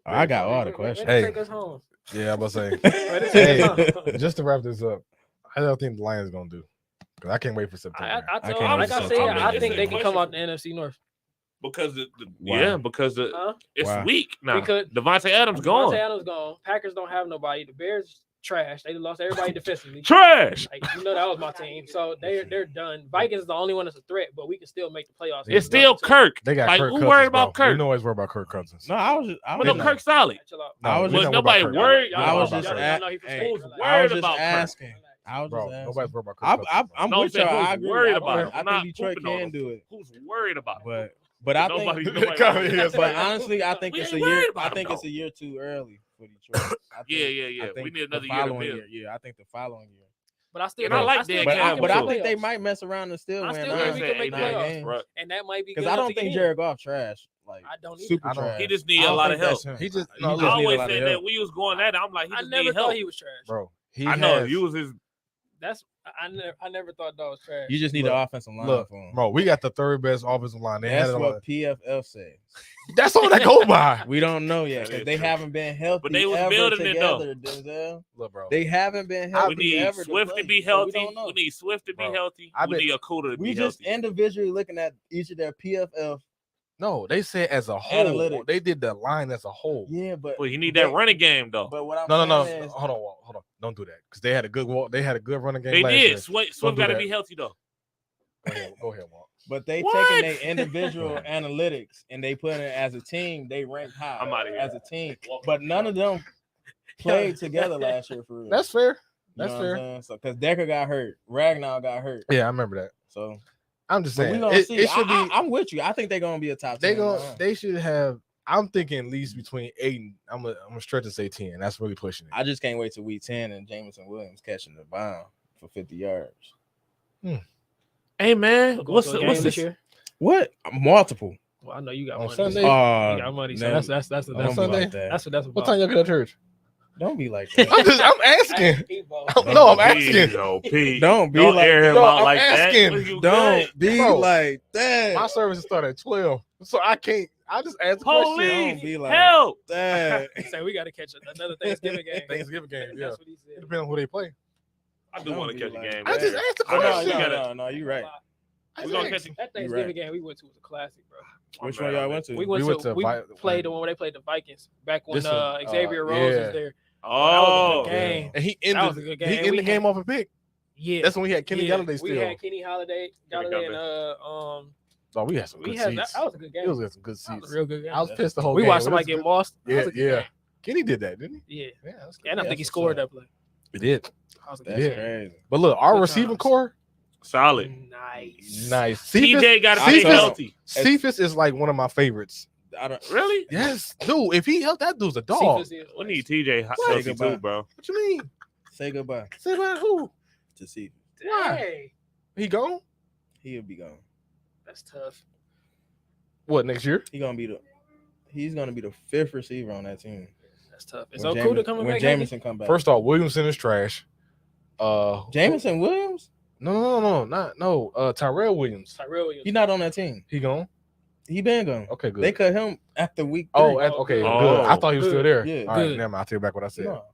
I got all the questions. Hey. Take us home. Yeah, I'm about to say. Hey. Hey, just to wrap this up, I don't think the Lions gonna do. Because I can't wait for September. I can't told, wait like for I said, September. I think It's they a can come out the NFC North. Because Wow. because Huh? it's Wow. weak now. Because Devontae Adams gone. Devontae Adams gone. Packers don't have nobody. The Bears trash. They lost everybody defensively. Trash. Like, that was my team. So they're done. Vikings is the only one that's a threat, but we can still make the playoffs. It's still Kirk. They got Like, Kirk who Cousins, worried about bro. Kirk? You know always worry about Kirk Cousins. No, I was But no, not. Kirk solid. Chill out. No, was we don't nobody worry about Kirk. worried? Y'all I know was about just Kirk. at- Y'all know he from hey, State. Who's Relax. I was worried just about Kirk? asking. I was Bro, just asking. nobody's worried about Kirk I'm, Cousins. I'm No, with I'm saying y'all. who's I agree. worried I about him? I Not think Detroit pooping on can him. do it, Who's worried about him? but I Nobody- think. nobody- Yes, But honestly, I think We it's ain't a worried year. about I him, think it's though. a year too early for Detroit. I Yeah, think- yeah, I yeah. think We need the another year to following build. year. Yeah, I think the following year. But I still And I like still Dan think Campbell, we But can I too. make think they playoffs. might mess around and still I win. still think nine- we can make nine playoffs. games. Right. And that might be Because good I enough don't to think get in. Jared Goff trash. Like I don't either. super I don't. trash. He just need I a don't lot think of help. that's him. He just He no, I just look, need a always lot of said help. that we was going at it. I'm like, he I just never need thought help. he was trash. bro. He I know has, you was his. That's I never thought that was trash. You just need Look, an offensive line look, for him. bro. We got the third best offensive line. They had That's it on. what PFF says. That's all they go by. We don't know yet That because is they true. haven't been healthy. But they was ever building it, though. together, Denzel. Look, bro. They haven't been We healthy. need ever Swift to play, be so healthy. don't know. We need Swift to be Bro, healthy. I We bet- need Akuda to We be just healthy. individually looking at each of their PFF. No, they said as a whole. Analytics. They did the line as a whole. Yeah, but Well, you need that running game though. But what I'm No. saying is, Hold on. Don't do that because they had a good walk. They had a good running game. They last did. year. Swift Don't do got to that. be healthy though. Go ahead, Walt. but they What? taking their individual analytics and they put it as a team. They rank high I'm outta here. as a team. But none of them played together last year for real. That's fair. You That's know what I'm fair. saying? So because Decker got hurt, Ragnar got hurt. Yeah, I remember that. So I'm just but saying we gonna see. it should be. I'm with you. I think they're gonna be a top 10. They should have. I'm thinking at least between 8 and I'm gonna stretch to say 10. That's really pushing it. I just can't wait till week 10 and Jameson Williams catching the bomb for 50 yards. Hey man, what's this this? year? What? Multiple. Well, I know you got On money. Sunday? You got money. So man, that's don't be Sunday? like that. that's what that's about. What time y'all get to church? Don't be like that. I'm asking. People. No, I'm asking. Don't be Don't like air him No, out I'm like asking. that. What you Don't good? be Bro, like that. My services start at 12, so I can't. I just asked the question. Police, Don't be like help! that. Say we got to catch another Thanksgiving game. Thanksgiving game. Yeah, That's what he it said. depends on who they play. I do Don't want to be catch a like game. I man. just asked the I know, question. you gotta- No, you're right. We're gonna catch That You Thanksgiving right. game we went to was a classic, bro. Which one y'all went to? We We went to we Vi- played the one where they played the Vikings back when This one, Xavier Rose yeah. was there. Oh, That was a good game. And he That was a ended. good He game. ended We the game off a pick. Yeah, That's when we had Kenny Galladay still. We had Kenny Galladay and Oh, we had some good we had seats. that was a good game. It was some good That was seats. a real good game. I was pissed the whole We game. watched It somebody was get good. lost. That Yeah, was a good yeah. game. Kenny did that, didn't he? Yeah. Yeah, that's good. And I think he That's scored what's that play. He did. That was a That's good Yeah. game. crazy. But look, our Good receiving times. core, solid. Nice. nice. TJ got to I stay saw- healthy. Cephas is like one of my favorites. I don't Really? Yes, dude. If he helped, that dude's a dog. Cephas is We nice. need TJ What? healthy Goodbye. too, bro. What you mean? say goodbye Say about who? to see. Why? Dang. He gone? He'll be gone. That's tough. What, next year? He's gonna be the 5th receiver on that team. That's tough. Is When Okuda coming when back? Jameson come back. First off, Williamson is trash. Jameson Williams, No. Tyrell Williams. Tyrell Williams. he's not on that team. He gone? He been gone. Okay, good. They cut him after week 3. Okay, Oh, good. I thought he was still good. there. Yeah. All right, Good. never mind. I'll take back what I said. No.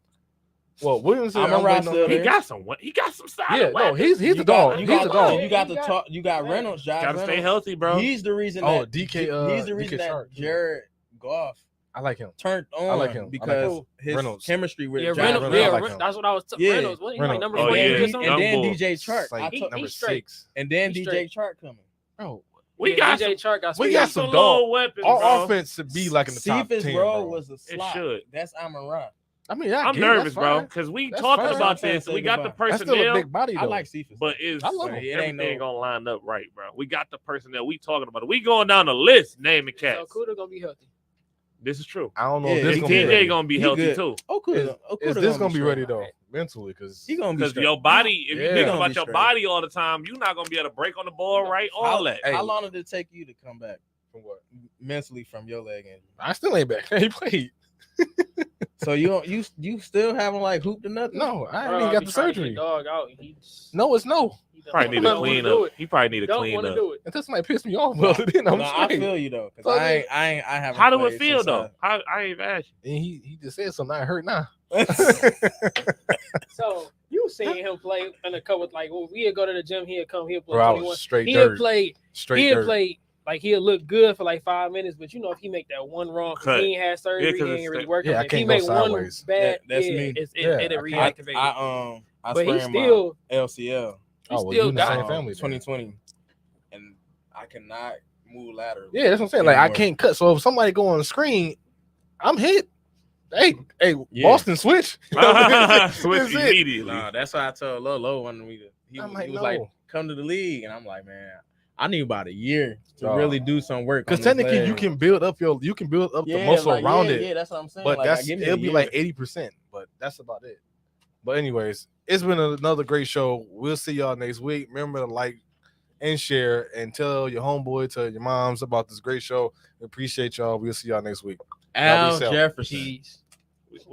Well, Williamson, I'm I'm a waiting on- roster. He got some. He got some solid. Yeah, no, weapons. he's You the got- dog. You He's got the dog. Yeah, You got you the got- talk. You got yeah. Reynolds. Josh Gotta stay Reynolds. healthy, bro. He's the reason Oh, that DK, he's the reason DK that Shark. Jared Goff I like him. turned on like him. I like because him. his Reynolds. chemistry with Yeah, Josh Reynolds. Reynolds. Yeah, I like him. that's what I was. Yeah. Reynolds. Wasn't he like Reynolds. number Oh, 48 yeah. or and something? then Young DJ It's Chark. like He- number he's straight. 6. And then He's DJ straight. Chark coming. Bro, We got DJ some. Chark got we speed. got some dog. little weapons, our bro. offense should be like in the top 10, Cephas, bro, bro. was a slot. should. That's Amon-Ra. I mean, I I'm get it, nervous, that's bro, fine. because we That's talking fine. about I'm trying to this. say We got the goodbye. That's still a personnel, big body, though. I like Cephas. but is I love him. It ain't everything no- gonna line up right, bro? We got the personnel. We talking about it. We going down the list, naming So cats. Okuda gonna be healthy. This is true. I don't know Yeah, if this he gonna be TJ ready. gonna be He healthy good. too. Is this gonna be ready straight. though, mentally? Because He gonna be Because straight. your body, if Yeah. you He think gonna about be your straight. body all the time, you're not gonna be able to break on the ball, right? All that. Hey. How long did it take you to come back from what? mentally from your leg injury? I still ain't back. He played. So you still haven't like hooped or nothing? No, I Bro, ain't even I got be the trying to get surgery. Dog out. He No, it's no. Probably need to don't clean wanna do up. it. He probably need to Don't clean want to up. do it. If this might piss me off, well, then I'm No, I straight. feel you though, because So I haven't. How do it played feel since though? I ain't even asked you. And he just said something. I hurt now. So you seen him play in a couple like when we'd go to the gym, he'd come, he'd play Bro, I 21. was straight He'd dirt. play, Straight he'd dirt. play like he'll look good for like 5 minutes, but you know if he make that one wrong, 'cause Cut. he ain't had surgery, Yeah, 'cause he it's ain't really the- working. Yeah, I if he can't go make one sideways. bad, That's yeah, me. it'll I reactivate. I but he sprained still, my LCL Oh, well, still you in the got same it. family. then. 2020, and I cannot move laterally. Yeah, that's what I'm saying. Like I anymore. can't cut. So if somebody go on the screen, I'm hit. Hey, Yeah. Boston switch. Switch That's it. immediately. Nah, that's why I told Lolo wanted me to. He I'm was, like, he was no. like, "Come to the league," and I'm like, "Man, I need about a year to Dog. really do some work." Because on this technically, leg. you can build up the muscle like, around yeah, it. Yeah, that's what I'm saying. But like, that's give me a it'll be year. like 80%. But that's about it. But anyways, it's been another great show. We'll see y'all next week. Remember to like and share and tell your homeboy, tell your moms about this great show. We appreciate y'all. We'll see y'all next week. Y'all Al be safe. Jefferson. Jeez. We said